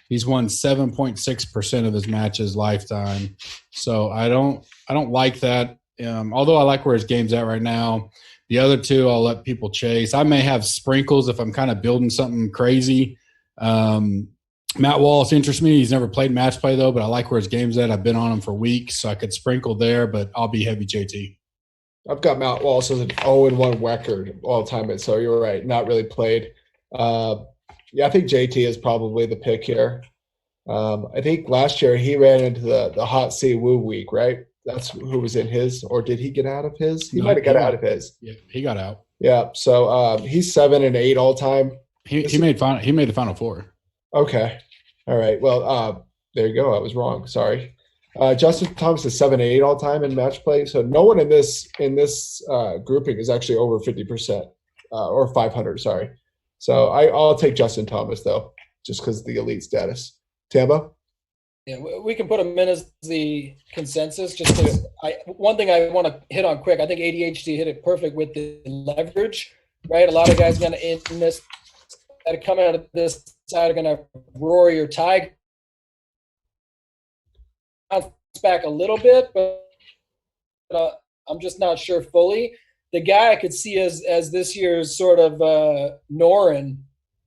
Speaker 8: He's won 7.6% of his matches lifetime. So I don't like that. Although I like where his game's at right now. The other two, I'll let people chase. I may have sprinkles if I'm kind of building something crazy. Matt Wallace interests me. He's never played match play, though, but I like where his game's at. I've been on him for weeks, so I could sprinkle there, but I'll be heavy JT.
Speaker 7: I've got Matt Wallace as an 0-1 record all time, so you're right, not really played. I think JT is probably the pick here. I think last year he ran into the hot seat Woo week, right? That's who was in his, or did he get out of his? He might have got out of his.
Speaker 8: Yeah, he got out.
Speaker 7: Yeah, so he's 7-8 all time.
Speaker 8: He made the Final Four. Okay,
Speaker 7: all right. Well, there you go. I was wrong. Sorry. Justin Thomas is 7-8 all time in match play. So no one in this grouping is actually over 50% or 500. Sorry. So I'll take Justin Thomas though, just because of the elite status. Tambo.
Speaker 9: Yeah, we can put him in as the consensus. One thing I want to hit on quick. I think ADHD hit it perfect with the leverage, right? A lot of guys gonna in this that are coming out of this side are gonna Rory or Tiger bounce back a little bit, but I'm just not sure fully. The guy I could see as this year's sort of Norin,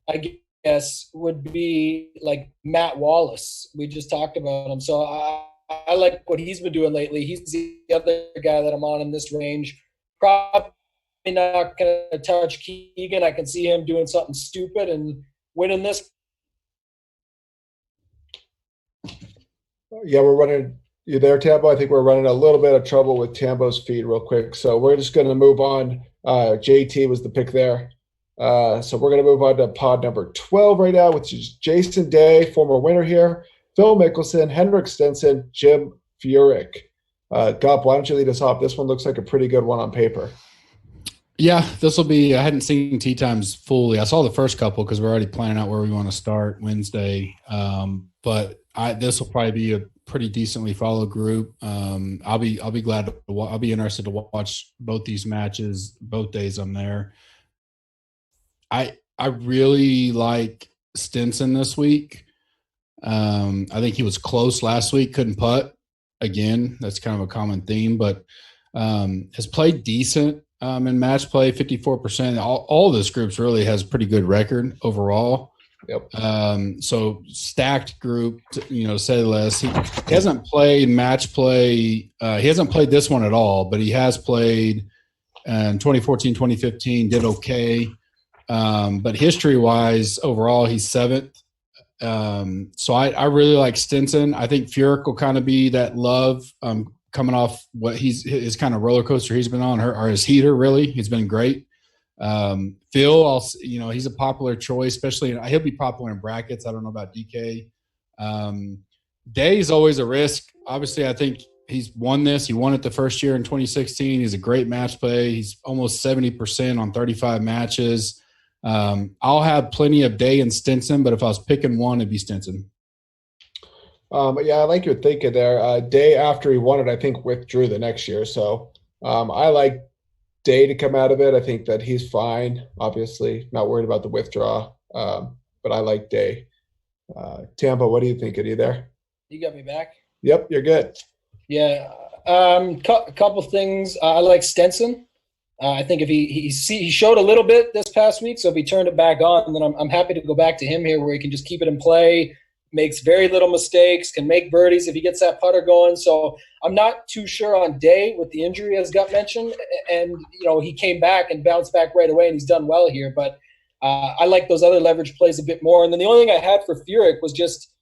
Speaker 9: I guess, would be like Matt Wallace. We just talked about him. So I like what he's been doing lately. He's the other guy that I'm on in this range. Probably not going to touch Keegan. I can see him doing something stupid and winning this.
Speaker 7: Yeah, we're running. You there, Tambo? I think we're running a little bit of trouble with Tambo's feed real quick. So we're just going to move on. JT was the pick there. So we're going to move on to pod number 12 right now, which is Jason Day, former winner here, Phil Mickelson, Henrik Stenson, Jim Furyk. Gup, why don't you lead us off? This one looks like a pretty good one on paper.
Speaker 8: Yeah, this will be – I hadn't seen tee times fully. I saw the first couple because we're already planning out where we want to start Wednesday. But this will probably be a pretty decently followed group. I'll be glad – I'll be interested to watch both these matches, both days I'm there. I really like Stenson this week. I think he was close last week, couldn't putt. Again, that's kind of a common theme, but has played decent in match play, 54%. All this groups really has pretty good record overall.
Speaker 7: Yep.
Speaker 8: So stacked group, to say less. He hasn't played match play. He hasn't played this one at all, but he has played in 2014, 2015, did okay. But history-wise, overall, he's 7th. So I really like Stenson. I think Furyk will kind of be that love coming off what his kind of roller coaster he's been on, or his heater, really. He's been great. Phil, he's a popular choice, especially he'll be popular in brackets. I don't know about DK. Day's always a risk. Obviously, I think he's won this. He won it the first year in 2016. He's a great match play. He's almost 70% on 35 matches. I'll have plenty of Day and Stenson, but if I was picking one, it'd be Stenson.
Speaker 7: Yeah, I like your thinking there. Day after he won it, I think withdrew the next year. So I like Day to come out of it. I think that he's fine. Obviously, not worried about the withdrawal, but I like Day. Tambo, what do you think? Are you there?
Speaker 9: You got me back?
Speaker 7: Yep, you're good.
Speaker 9: Yeah. Couple things. I like Stenson. I think if he showed a little bit this past week, so if he turned it back on, then I'm happy to go back to him here where he can just keep it in play, makes very little mistakes, can make birdies if he gets that putter going. So I'm not too sure on Day with the injury, as Gut mentioned, and he came back and bounced back right away, and he's done well here. But I like those other leverage plays a bit more. And then the only thing I had for Furyk was just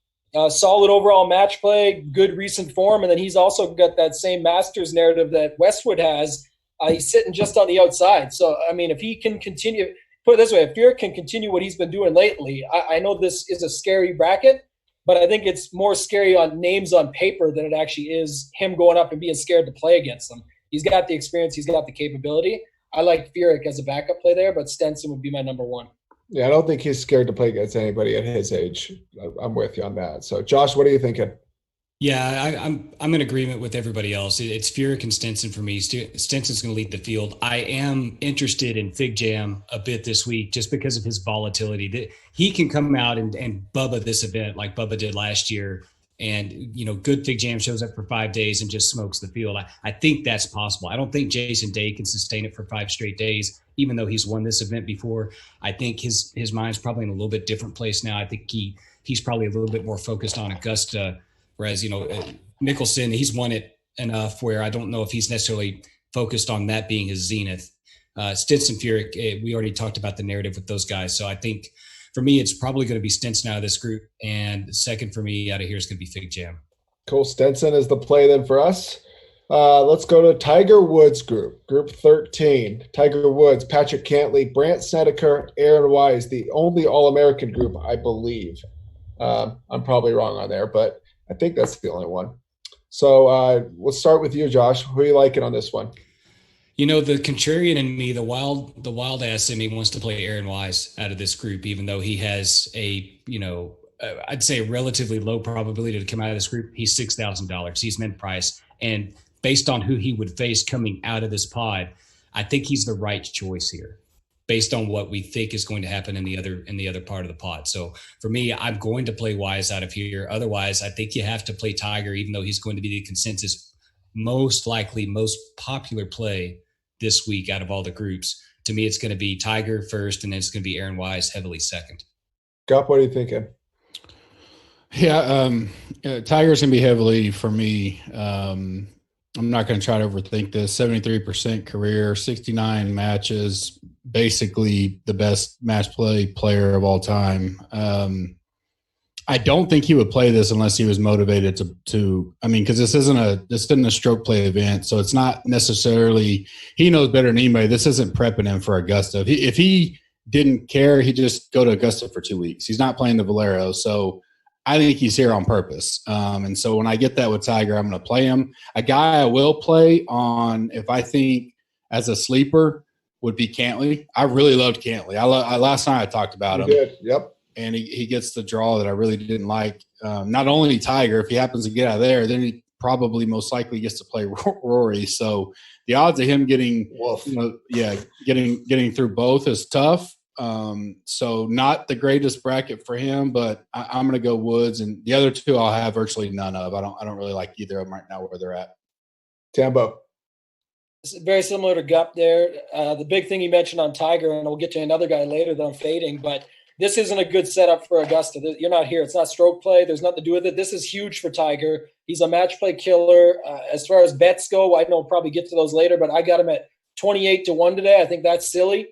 Speaker 9: solid overall match play, good recent form, and then he's also got that same Masters narrative that Westwood has. He's sitting just on the outside. So, I mean, if he can continue – put it this way, if Furyk can continue what he's been doing lately, I know this is a scary bracket, but I think it's more scary on names on paper than it actually is him going up and being scared to play against them. He's got the experience. He's got the capability. I like Furyk as a backup play there, but Stenson would be my number one.
Speaker 7: Yeah, I don't think he's scared to play against anybody at his age. I'm with you on that. So, Josh, what are you thinking?
Speaker 10: Yeah, I'm in agreement with everybody else. It's Furyk and Stenson for me. Stenson's going to lead the field. I am interested in Fig Jam a bit this week just because of his volatility. That he can come out and Bubba this event like Bubba did last year, and good Fig Jam shows up for 5 days and just smokes the field. I think that's possible. I don't think Jason Day can sustain it for 5 straight days, even though he's won this event before. I think his mind's probably in a little bit different place now. I think he's probably a little bit more focused on Augusta. Whereas, Mickelson, he's won it enough where I don't know if he's necessarily focused on that being his zenith. Stenson, Furyk, we already talked about the narrative with those guys. So I think for me, it's probably going to be Stenson out of this group. And the second for me out of here is going to be Fig Jam.
Speaker 7: Cool. Stenson is the play then for us. Let's go to Tiger Woods group 13. Tiger Woods, Patrick Cantlay, Brandt Snedeker, Aaron Wise, the only All-American group, I believe. I'm probably wrong on there, but I think that's the only one. So we'll start with you, Josh. Who are you liking on this one?
Speaker 10: The contrarian in me, the wild ass in me wants to play Aaron Wise out of this group, even though he has I'd say a relatively low probability to come out of this group. He's $6,000. He's mint price. And based on who he would face coming out of this pod, I think he's the right choice here, based on what we think is going to happen in the other part of the pod. So for me, I'm going to play Wise out of here. Otherwise, I think you have to play Tiger, even though he's going to be the consensus most likely, most popular play this week out of all the groups. To me, it's going to be Tiger first, and then it's going to be Aaron Wise heavily second.
Speaker 7: Gup, what are you thinking?
Speaker 8: Yeah, Tiger's going to be heavily for me. I'm not going to try to overthink this. 73% career, 69 matches, basically the best match play player of all time. I don't think he would play this unless he was motivated because this isn't a stroke play event. So it's not necessarily, he knows better than anybody. This isn't prepping him for Augusta. If he didn't care, he'd just go to Augusta for 2 weeks. He's not playing the Valero. So I think he's here on purpose. And so when I get that with Tiger, I'm going to play him. A guy I will play on, if I think as a sleeper, would be Cantlay. I really loved Cantlay. Last night I talked about him.
Speaker 7: Did. Yep.
Speaker 8: And he gets the draw that I really didn't like. Not only Tiger, if he happens to get out of there, then he probably most likely gets to play Rory. So the odds of him getting through both is tough. So not the greatest bracket for him, but I'm going to go Woods, and the other two I'll have virtually none of. I don't really like either of them right now where they're at.
Speaker 7: Tambo.
Speaker 9: It's very similar to Gup there. The big thing you mentioned on Tiger, and we'll get to another guy later that I'm fading, but this isn't a good setup for Augusta. You're not here. It's not stroke play. There's nothing to do with it. This is huge for Tiger. He's a match play killer. As far as bets go, I know we'll probably get to those later, but I got him at 28-1 today. I think that's silly.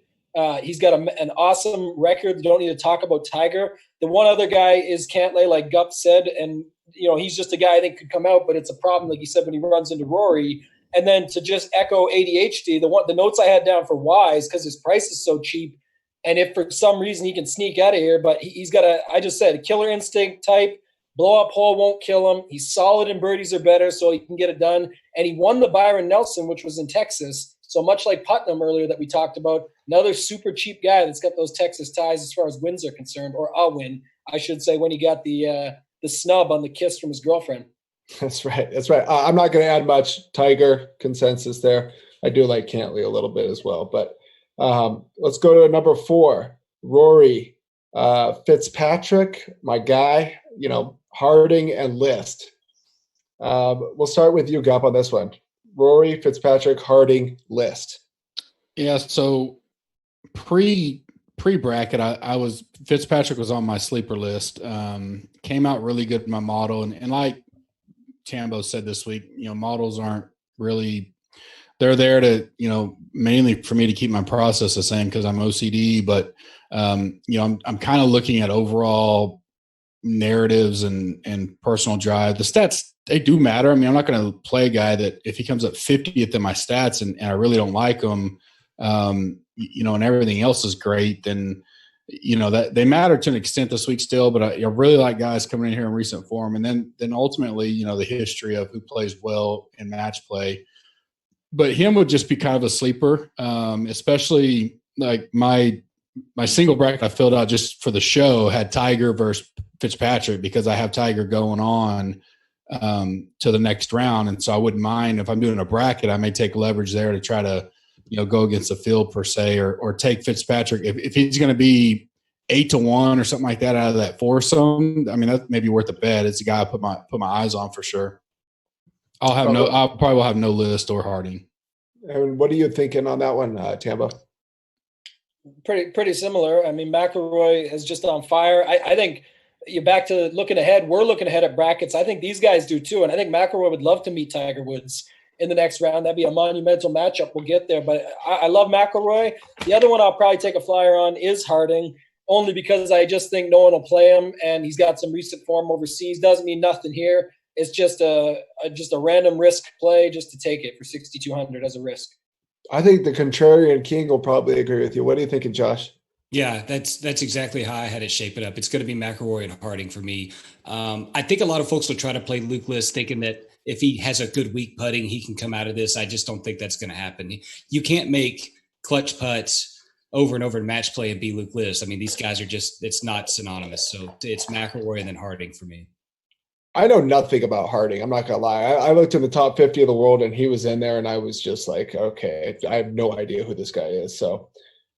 Speaker 9: He's got an awesome record. You don't need to talk about Tiger. The one other guy is Cantlay, like Gup said, and he's just a guy I think could come out, but it's a problem, like you said, when he runs into Rory. And then to just echo ADHD, the notes I had down for Wise, because his price is so cheap, and if for some reason he can sneak out of here, but he's got a killer instinct type. Blow up hole won't kill him. He's solid in birdies or better, so he can get it done. And he won the Byron Nelson, which was in Texas. So much like Putnam earlier that we talked about, another super cheap guy that's got those Texas ties as far as wins are concerned, or a win, I should say, when he got the snub on the kiss from his girlfriend.
Speaker 7: That's right. I'm not going to add much Tiger consensus there. I do like Cantlay a little bit as well, but let's go to number 4, Rory Fitzpatrick, my guy, Harding and List. We'll start with you, Gup, on this one. Rory Fitzpatrick, Harding, List.
Speaker 8: Yeah. So pre bracket, I was Fitzpatrick was on my sleeper list. Came out really good in my model, and like Tambo said this week, models aren't really. They're there to, mainly for me to keep my process the same because I'm OCD. But I'm kind of looking at overall narratives and personal drive. The stats, they do matter. I mean, I'm not going to play a guy that if he comes up 50th in my stats and I really don't like him, and everything else is great, then, that they matter to an extent this week still, but I really like guys coming in here in recent form. And then ultimately, the history of who plays well in match play. But him would just be kind of a sleeper, especially like my single bracket I filled out just for the show had Tiger versus Fitzpatrick because I have Tiger going on to the next round. And so I wouldn't mind if I'm doing a bracket, I may take leverage there to try to, go against the field per se, or take Fitzpatrick. If he's going to be 8-1 or something like that out of that foursome, I mean, that may be worth a bet. It's a guy I put my eyes on for sure. I'll probably will have no list or Harding.
Speaker 7: And what are you thinking on that one, Tambo?
Speaker 9: Pretty similar. I mean, McIlroy is just on fire. I think you're back to looking ahead. We're looking ahead at brackets. I think these guys do too. And I think McIlroy would love to meet Tiger Woods in the next round. That'd be a monumental matchup. We'll get there. But I love McIlroy. The other one I'll probably take a flyer on is Harding, only because I just think no one will play him. And he's got some recent form overseas. Doesn't mean nothing here. It's just a random risk play just to take it for 6,200 as a risk. I
Speaker 7: think the contrarian king will probably agree with you. What are you thinking, Josh?
Speaker 10: Yeah, that's exactly how I had it shape it up. It's going to be McIlroy and Harding for me. I think a lot of folks will try to play Luke List thinking that if he has a good week putting, he can come out of this. I just don't think that's going to happen. You can't make clutch putts over and over in match play and be Luke List. I mean, these guys are just, it's not synonymous. So it's McIlroy and then Harding for me.
Speaker 7: I know nothing about Harding. I'm not going to lie. I looked in the top 50 of the world and he was in there and I was just like, okay, I have no idea who this guy is. So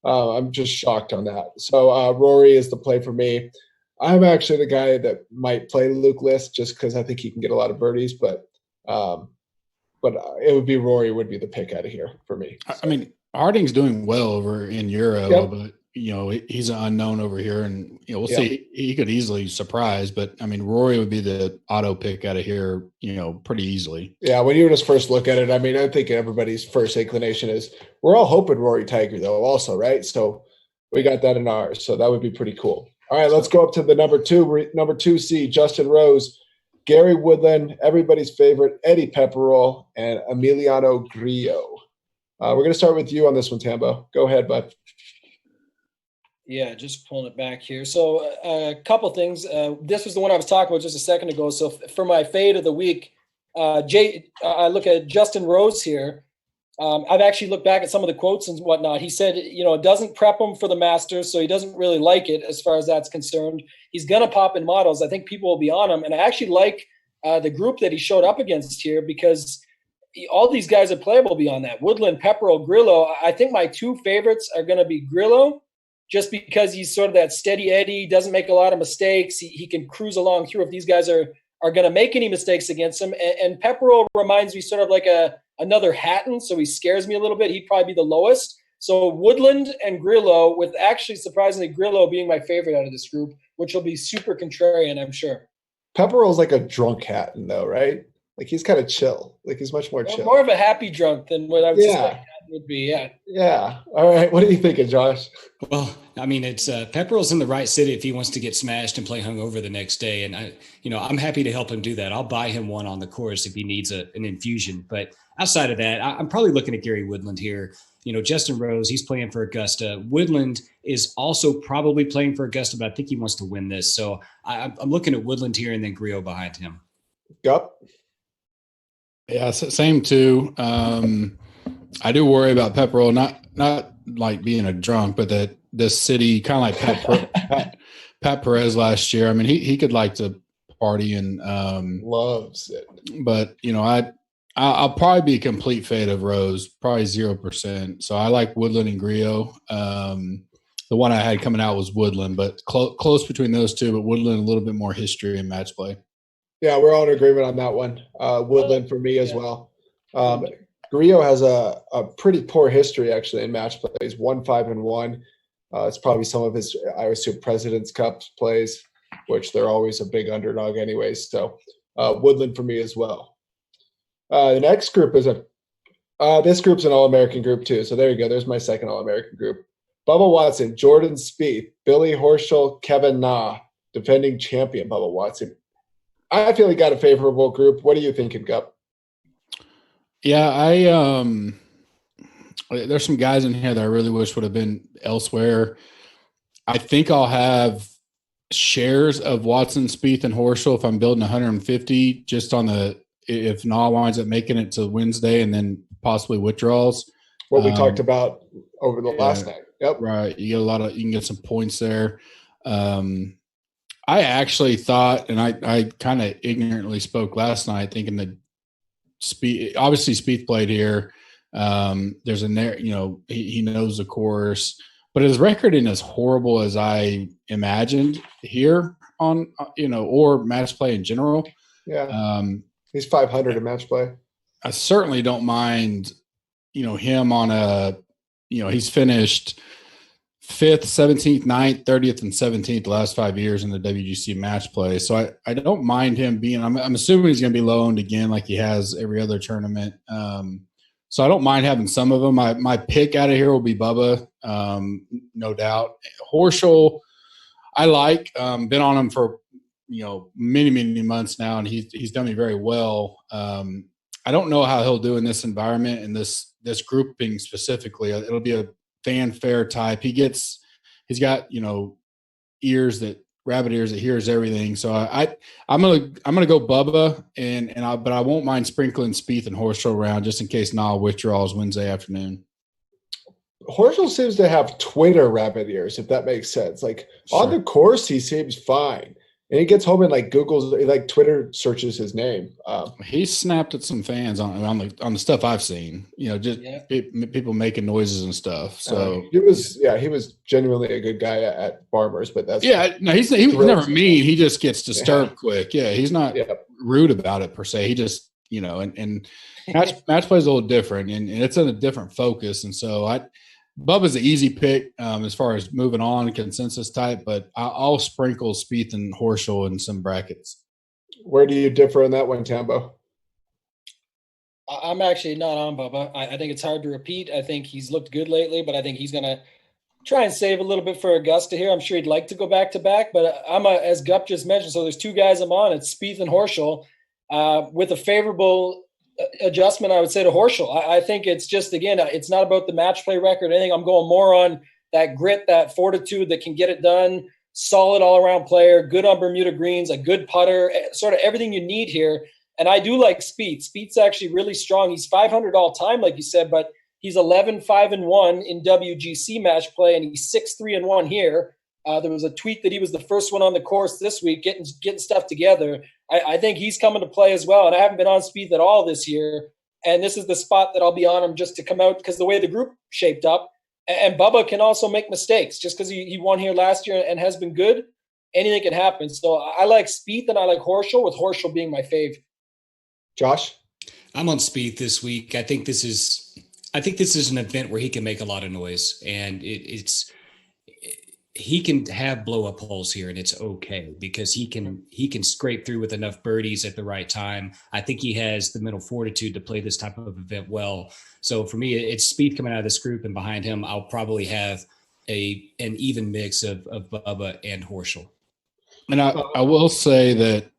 Speaker 7: I'm just shocked on that. So Rory is the play for me. I'm actually the guy that might play Luke List just because I think he can get a lot of birdies, but it would be Rory would be the pick out of here for me. So.
Speaker 8: I mean, Harding's doing well over in Euro, but he's an unknown over here, and we'll see. He could easily surprise, but I mean, Rory would be the auto pick out of here, pretty easily.
Speaker 7: Yeah, when you just first look at it, I mean, I think everybody's first inclination is we're all hoping Rory Tiger though, also, right? So we got that in ours, so that would be pretty cool. All right, let's go up to the number two seed, Justin Rose, Gary Woodland, everybody's favorite, Eddie Pepperell, and Emiliano Grillo. We're going to start with you on this one, Tambo. Go ahead, bud.
Speaker 9: Yeah, just pulling it back here. So a couple things. This was the one I was talking about just a second ago. So for my fade of the week, I look at Justin Rose here. I've actually looked back at some of the quotes and whatnot. He said, it doesn't prep him for the Masters, so he doesn't really like it as far as that's concerned. He's going to pop in models. I think people will be on him. And I actually like the group that he showed up against here because all these guys are playable beyond that. Woodland, Pepperell, Grillo. I think my two favorites are going to be Grillo, just because he's sort of that steady Eddie, doesn't make a lot of mistakes. He can cruise along through if these guys are going to make any mistakes against him. And Pepperell reminds me sort of like another Hatton, so he scares me a little bit. He'd probably be the lowest. So Woodland and Grillo, with actually surprisingly Grillo being my favorite out of this group, which will be super contrarian, I'm sure.
Speaker 7: Pepperell's like a drunk Hatton, though, right? Like he's kind of chill. Like he's much more chill.
Speaker 9: More of a happy drunk than what I would suspect Hatton would be. Yeah.
Speaker 7: Yeah. All right. What are you thinking, Josh?
Speaker 10: Well, I mean, it's Pepperell's in the right city if he wants to get smashed and play hungover the next day. And I'm happy to help him do that. I'll buy him one on the course if he needs an infusion. But outside of that, I'm probably looking at Gary Woodland here. Justin Rose, he's playing for Augusta. Woodland is also probably playing for Augusta, but I think he wants to win this. So I'm looking at Woodland here and then Grillo behind him.
Speaker 7: Yep.
Speaker 8: Yeah, same too. I do worry about Pepperell, not like being a drunk, but that this city, kind of like Pat Perez last year. I mean, he could like to party and
Speaker 7: loves it.
Speaker 8: But I'll probably be a complete fade of Rose, probably 0%. So I like Woodland and Grillo. The one I had coming out was Woodland, but close between those two. But Woodland a little bit more history and match play.
Speaker 7: Yeah, we're all in agreement on that one. Woodland for me as well. Grillo has a pretty poor history actually in match plays, 1-5-1. It's probably some of his, I assume, President's Cup plays, which they're always a big underdog anyways. So Woodland for me as well. The next group is this group's an All-American group too. So there you go. There's my second All-American group. Bubba Watson, Jordan Spieth, Billy Horschel, Kevin Na, defending champion Bubba Watson. I feel he got a favorable group. What are you thinking, Gup?
Speaker 8: Yeah, there's some guys in here that I really wish would have been elsewhere. I think I'll have shares of Watson, Spieth, and Horschel if I'm building 150, just on if Na winds up making it to Wednesday and then possibly withdrawals.
Speaker 7: What we talked about over the last night. Yep.
Speaker 8: Right. You can get some points there. I actually thought, and I kind of ignorantly spoke last night thinking that obviously Spieth played here. There's he knows the course, but his record isn't as horrible as I imagined here on, or match play in general.
Speaker 7: Yeah. He's 500 in match play.
Speaker 8: I certainly don't mind, him on he's finished 5th, 17th, 9th, 30th, and 17th the last 5 years in the WGC match play. So I don't mind him being – I'm assuming he's going to be low owned again like he has every other tournament. So I don't mind having some of them. My pick out of here will be Bubba, no doubt. Horschel, I like. Been on him for many, many months now, and he's done me very well. I don't know how he'll do in this environment and this grouping specifically. It'll be a fanfare type. He's got rabbit ears that hears everything. So I'm gonna go Bubba but I won't mind sprinkling Spieth and Horschel around just in case Na withdraws Wednesday afternoon.
Speaker 7: Horschel seems to have Twitter rabbit ears, if that makes sense. Like on the course, he seems fine. And he gets home and Google's Twitter searches his name.
Speaker 8: He snapped at some fans on the stuff I've seen. People making noises and stuff. So
Speaker 7: he was genuinely a good guy at Farmers, but that's
Speaker 8: he's never mean. He just gets disturbed quick. Yeah, he's not rude about it per se. He just and match play is a little different, and it's in a different focus. And so Bubba's an easy pick as far as moving on, consensus type, but I'll sprinkle Spieth and Horschel in some brackets.
Speaker 7: Where do you differ on that one, Tambo?
Speaker 9: I'm actually not on Bubba. I think it's hard to repeat. I think he's looked good lately, but I think he's going to try and save a little bit for Augusta here. I'm sure he'd like to go back-to-back, but as Gup just mentioned, so there's two guys I'm on. It's Spieth and Horschel with a favorable adjustment, I would say, to Horschel. I think it's just, again, it's not about the match play record or anything. I'm going more on that grit, that fortitude that can get it done, solid all-around player, good on Bermuda greens, a good putter, sort of everything you need here. And I do like Spieth. Spieth's actually really strong. He's 500 all-time, like you said, but he's 11-5-1 in WGC match play, and he's 6-3-1 here. There was a tweet that he was the first one on the course this week, getting stuff together. I think he's coming to play as well, and I haven't been on Spieth at all this year. And this is the spot that I'll be on him just to come out because the way the group shaped up. And Bubba can also make mistakes just because he won here last year and has been good. Anything can happen. So I like Spieth and I like Horschel, with Horschel being my fave.
Speaker 7: Josh?
Speaker 10: I'm on Spieth this week. I think this is an event where he can make a lot of noise, and he can have blow up holes here, and it's okay because he can scrape through with enough birdies at the right time. I think he has the mental fortitude to play this type of event well. So for me, it's Spieth coming out of this group, and behind him, I'll probably have an even mix of Bubba and Horschel.
Speaker 8: And I will say that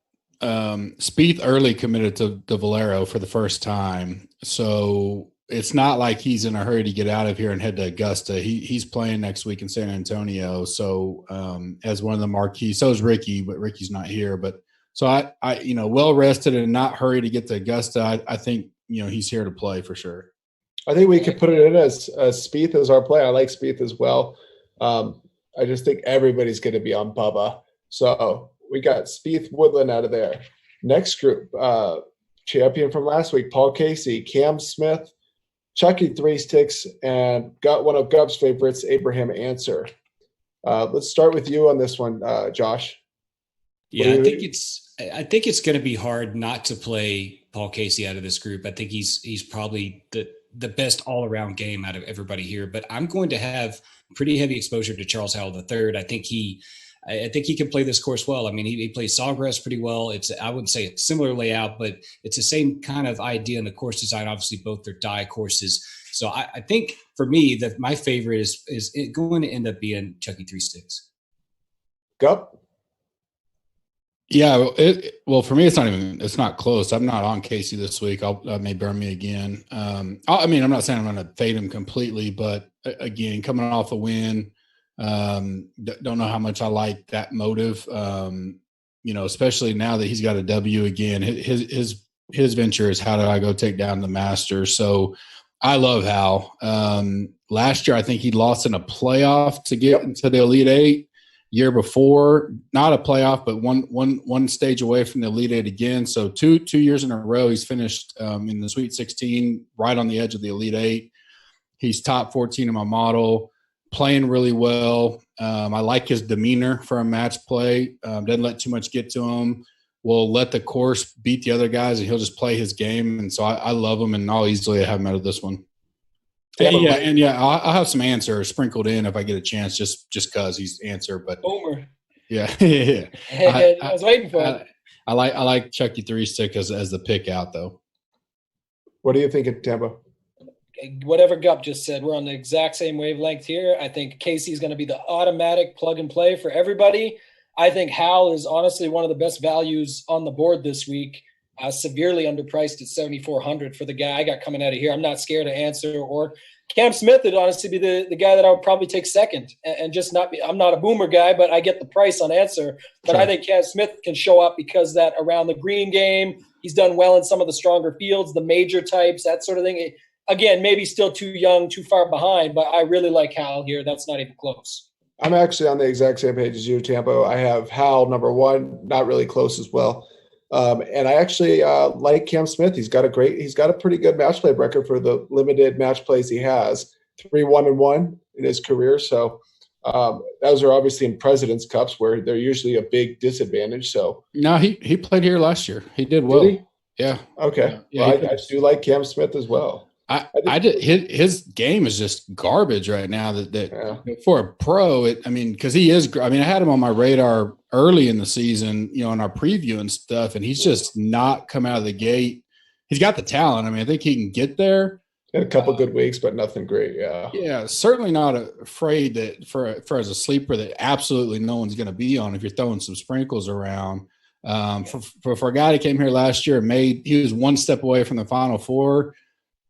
Speaker 8: Spieth early committed to Valero for the first time, so it's not like he's in a hurry to get out of here and head to Augusta. He's playing next week in San Antonio. So as one of the marquees, so is Ricky, but Ricky's not here. But so I well rested and not hurry to get to Augusta. I think he's here to play for sure.
Speaker 7: I think we could put it in as Spieth as our play. I like Spieth as well. I just think everybody's going to be on Bubba. So we got Spieth, Woodland out of there. Next group, champion from last week, Paul Casey, Cam Smith, Chucky Three Sticks, and got one of Gup's favorites, Abraham Answer. Let's start with you on this one, Josh.
Speaker 10: Yeah, I think it's going to be hard not to play Paul Casey out of this group. I think he's probably the best all-around game out of everybody here. But I'm going to have pretty heavy exposure to Charles Howell III. I think he can play this course well. I mean, he plays Sawgrass pretty well. I wouldn't say it's similar layout, but it's the same kind of idea in the course design. Obviously, both are die courses. So I think for me, that my favorite is going to end up being Chucky Three Sticks.
Speaker 7: Gup?
Speaker 8: Yeah, well, for me, it's not close. I'm not on Casey this week. May burn me again. I'm not saying I'm going to fade him completely, but again, coming off a win, don't know how much I like that motive. Especially now that he's got a W again. His venture is how do I go take down the Masters? So I love Hal. Last year, I think he lost in a playoff to get into the Elite Eight. Year before, not a playoff, but one stage away from the Elite Eight again. So two years in a row, he's finished in the Sweet 16, right on the edge of the Elite Eight. He's top 14 in my model, playing really well. I like his demeanor for a match play. Doesn't let too much get to him. Will let the course beat the other guys, and he'll just play his game. And so I love him, and I'll easily have him out of this one. I'll have some answer sprinkled in if I get a chance, just because he's answer. But
Speaker 9: Boomer.
Speaker 8: Yeah,
Speaker 9: I was waiting for it.
Speaker 8: I like Chucky Three Stick as the pick out though.
Speaker 7: What do you think of Tambo?
Speaker 9: Whatever Gup just said, we're on the exact same wavelength here. I think Casey's going to be the automatic plug and play for everybody. I think Hal is honestly one of the best values on the board this week. Severely underpriced at $7,400 for the guy I got coming out of here. I'm not scared to answer. Or Cam Smith would honestly be the guy that I would probably take second, and just not be. I'm not a boomer guy, but I get the price on answer. But sure. I think Cam Smith can show up because that around the green game, he's done well in some of the stronger fields, the major types, that sort of thing. Again, maybe still too young, too far behind, but I really like Hal here. That's not even close.
Speaker 7: I'm actually on the exact same page as you, Tambo. I have Hal number one, not really close as well. And I actually like Cam Smith. He's got a pretty good match play record for the limited match plays he has. 3-1-1 in his career. So those are obviously in President's Cups where they're usually a big disadvantage. So
Speaker 8: no, he played here last year. He did well. Did he? Yeah.
Speaker 7: Okay. Yeah, well, I do like Cam Smith as well.
Speaker 8: His game is just garbage right now. For a pro, because he is. I had him on my radar early in the season, in our preview and stuff, and he's just not come out of the gate. He's got the talent. I think he can get there.
Speaker 7: Had a couple good weeks, but nothing great. Yeah.
Speaker 8: Yeah, certainly not afraid that for as a sleeper that absolutely no one's going to be on if you're throwing some sprinkles around. For a guy that came here last year and he was one step away from the Final Four.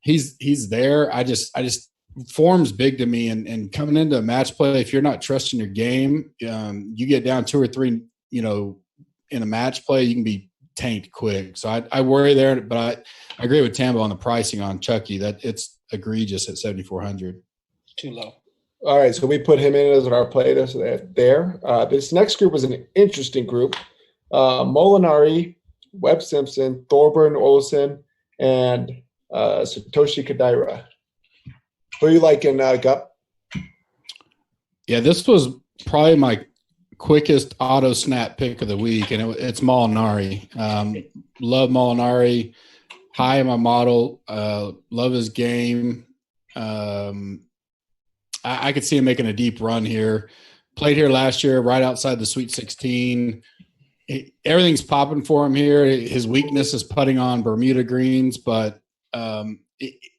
Speaker 8: He's there. I just form's big to me, and coming into a match play, if you're not trusting your game, you get down 2 or 3, in a match play, you can be tanked quick. So I worry there, but I agree with Tambo on the pricing on Chucky that it's egregious at $7,400.
Speaker 9: Too low.
Speaker 7: All right, so we put him in as our play there. This next group is an interesting group. Molinari, Webb Simpson, Thorburn Olsen, and Satoshi Kodaira. Who are you liking, Gup?
Speaker 8: Yeah, this was probably my quickest auto snap pick of the week, and it's Molinari. Love Molinari. High in my model. Love his game. I could see him making a deep run here. Played here last year, right outside the Sweet 16. Everything's popping for him here. His weakness is putting on Bermuda greens, but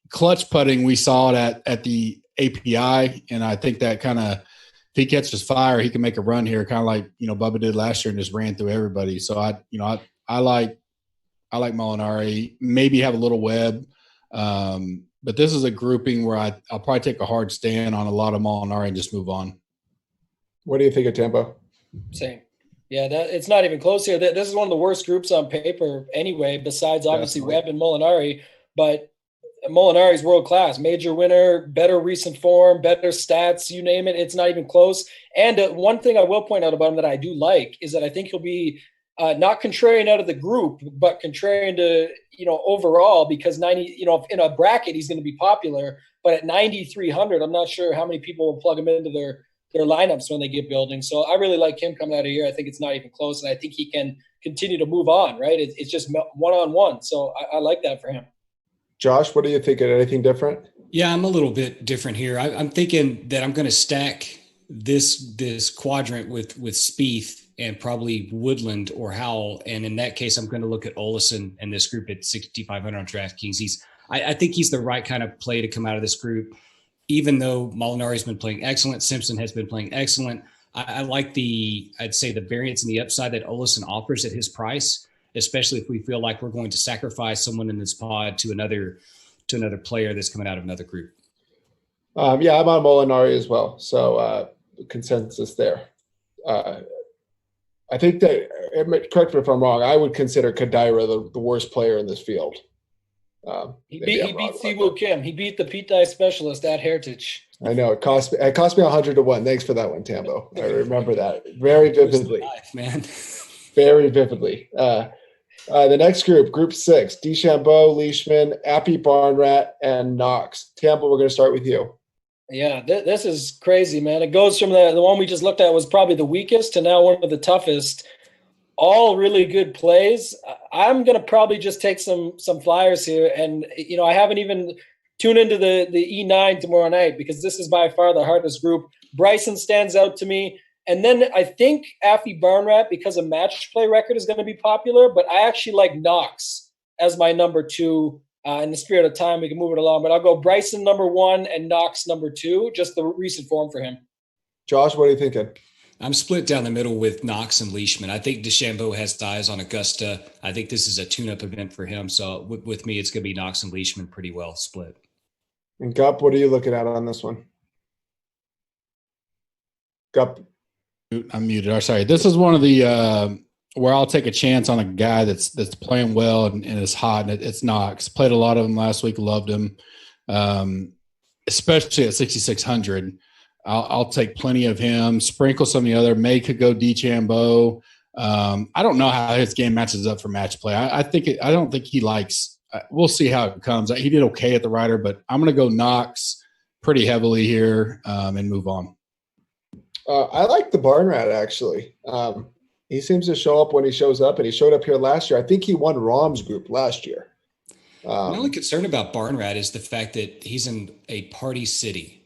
Speaker 8: clutch putting, we saw it at the API, and I think that kind of, if he catches fire, he can make a run here, kind of like Bubba did last year and just ran through everybody. So I like Molinari. Maybe have a little Webb, but this is a grouping where I'll probably take a hard stand on a lot of Molinari and just move on.
Speaker 7: What do you think of Tambo?
Speaker 9: Same. Yeah, it's not even close here. This is one of the worst groups on paper anyway, besides obviously Webb and Molinari. But Molinari's world-class, major winner, better recent form, better stats, you name it. It's not even close. And one thing I will point out about him that I do like is that I think he'll be not contrarian out of the group, but contrarian to, overall, because 90, in a bracket, he's going to be popular. But at 9,300, I'm not sure how many people will plug him into their lineups when they get building. So I really like him coming out of here. I think it's not even close, and I think he can continue to move on, right? It's just one-on-one. So I like that for him.
Speaker 7: Josh, what do you think? Anything different?
Speaker 10: Yeah, I'm a little bit different here. I'm thinking that I'm going to stack this quadrant with Spieth and probably Woodland or Howell. And in that case, I'm going to look at Olesen and this group at 6,500 on DraftKings. I think he's the right kind of play to come out of this group, even though Molinari's been playing excellent. Simpson has been playing excellent. I like I'd say the variance and the upside that Olesen offers at his price, especially if we feel like we're going to sacrifice someone in this pod to another player that's coming out of another group.
Speaker 7: Yeah, I'm on Molinari as well. So consensus there. I think that, correct me if I'm wrong, I would consider Kodaira the worst player in this field.
Speaker 9: He beat Siwoo Kim. He beat the Pete Dye specialist at Heritage.
Speaker 7: I know it cost me 100-1. Thanks for that one, Tambo. I remember that very vividly,
Speaker 10: man.
Speaker 7: Very vividly. The next group 6: DeChambeau, Leishman, Appy, Barnrat, and Knox. Tambo, we're going to start with you.
Speaker 9: Yeah, this is crazy, man. It goes from the one we just looked at was probably the weakest to now one of the toughest. All really good plays. I'm going to probably just take some flyers here. And, I haven't even tuned into the E9 tomorrow night because this is by far the hardest group. Bryson stands out to me. And then I think Affy Barnrat, because a match play record, is going to be popular. But I actually like Knox as my number 2. In the spirit of time, we can move it along. But I'll go Bryson number 1 and Knox number 2, just the recent form for him.
Speaker 7: Josh, what are you thinking?
Speaker 10: I'm split down the middle with Knox and Leishman. I think DeChambeau has thighs on Augusta. I think this is a tune-up event for him. So with me, it's going to be Knox and Leishman pretty well split.
Speaker 7: And Gup, what are you looking at on this one? Gup.
Speaker 8: I'm muted. Oh, sorry. This is one of the where I'll take a chance on a guy that's playing well and is hot, and it's Knox. Played a lot of him last week. Loved him, especially at 6,600. I'll take plenty of him. Sprinkle some of the other. May could go DeChambeau. I don't know how his game matches up for match play. I don't think he likes. We'll see how it comes. He did okay at the Ryder, but I'm going to go Knox pretty heavily here and move on.
Speaker 7: I like the Barnrat actually. He seems to show up when he shows up, and he showed up here last year. I think he won Rom's group last year.
Speaker 10: My only concern about Barnrat is the fact that he's in a party city.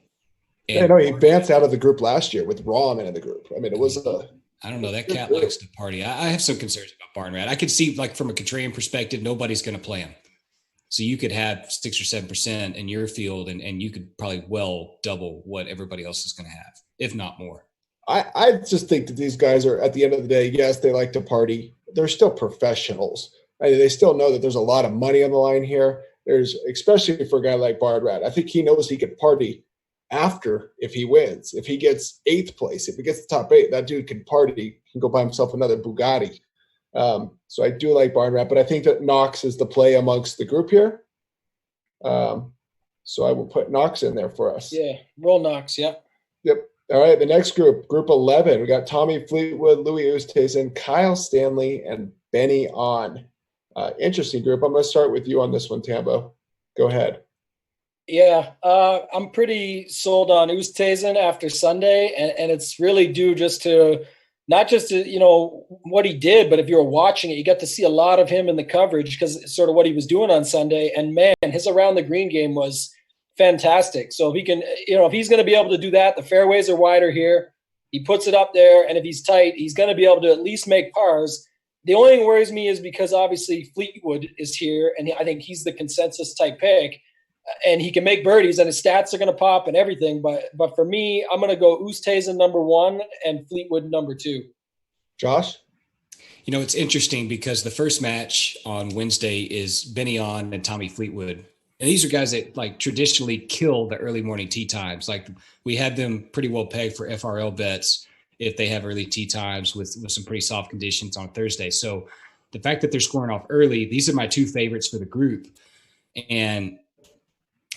Speaker 7: And he advanced out of the group last year with Rom in the group. I mean, it was
Speaker 10: I don't know. That cat likes to party. I have some concerns about Barnrat. I could see, like, from a contrarian perspective, nobody's going to play him. So you could have 6 or 7% in your field, and you could probably well double what everybody else is going to have, if not more.
Speaker 7: I just think that these guys are, at the end of the day, yes, they like to party. They're still professionals. They still know that there's a lot of money on the line here. Especially for a guy like Barnrat. I think he knows he can party after if he wins. If he gets 8th place, if he gets the top 8, that dude can party. He can go buy himself another Bugatti. So I do like Barnrat, but I think that Knox is the play amongst the group here. So I will put Knox in there for us.
Speaker 9: Yeah, roll Knox, yep.
Speaker 7: Yep. All right, the next group 11, we got Tommy Fleetwood, Louis Oosthuizen, Kyle Stanley, and Benny On. Interesting group. I'm going to start with you on this one, Tambo. Go ahead.
Speaker 9: Yeah, I'm pretty sold on Oosthuizen after Sunday, and it's really due not just to what he did, but if you were watching it, you got to see a lot of him in the coverage because it's sort of what he was doing on Sunday. And man, his around the green game was fantastic. So if he can, if he's going to be able to do that, the fairways are wider here. He puts it up there, and if he's tight, he's going to be able to at least make pars. The only thing that worries me is because obviously Fleetwood is here, and I think he's the consensus type pick, and he can make birdies, and his stats are going to pop and everything. But for me, I'm going to go Oosthuizen number 1 and Fleetwood number 2.
Speaker 7: Josh?
Speaker 10: It's interesting because the first match on Wednesday is Benny On and Tommy Fleetwood. And these are guys that like traditionally kill the early morning tee times. Like we had them pretty well pegged for FRL bets if they have early tee times with some pretty soft conditions on Thursday. So the fact that they're scoring off early, these are my 2 favorites for the group. And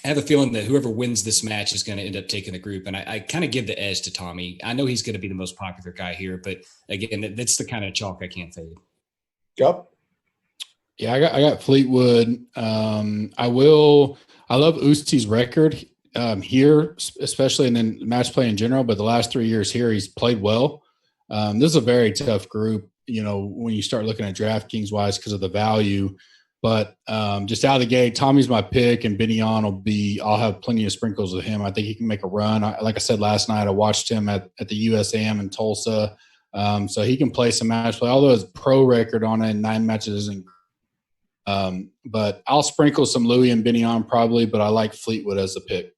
Speaker 10: I have a feeling that whoever wins this match is going to end up taking the group. And I kind of give the edge to Tommy. I know he's going to be the most popular guy here, but again, that's the kind of chalk I can't fade.
Speaker 7: Yep.
Speaker 8: Yeah, I got Fleetwood. I love Usti's record. here, especially, and then match play in general. But the last 3 years here, he's played well. This is a very tough group, when you start looking at DraftKings wise because of the value. But just out of the gate, Tommy's my pick, and Benion I'll have plenty of sprinkles with him. I think he can make a run. Like I said last night, I watched him at the USAM in Tulsa. So he can play some match play, although his pro record on it in 9 matches isn't. But I'll sprinkle some Louis and Benion probably, but I like Fleetwood as a pick.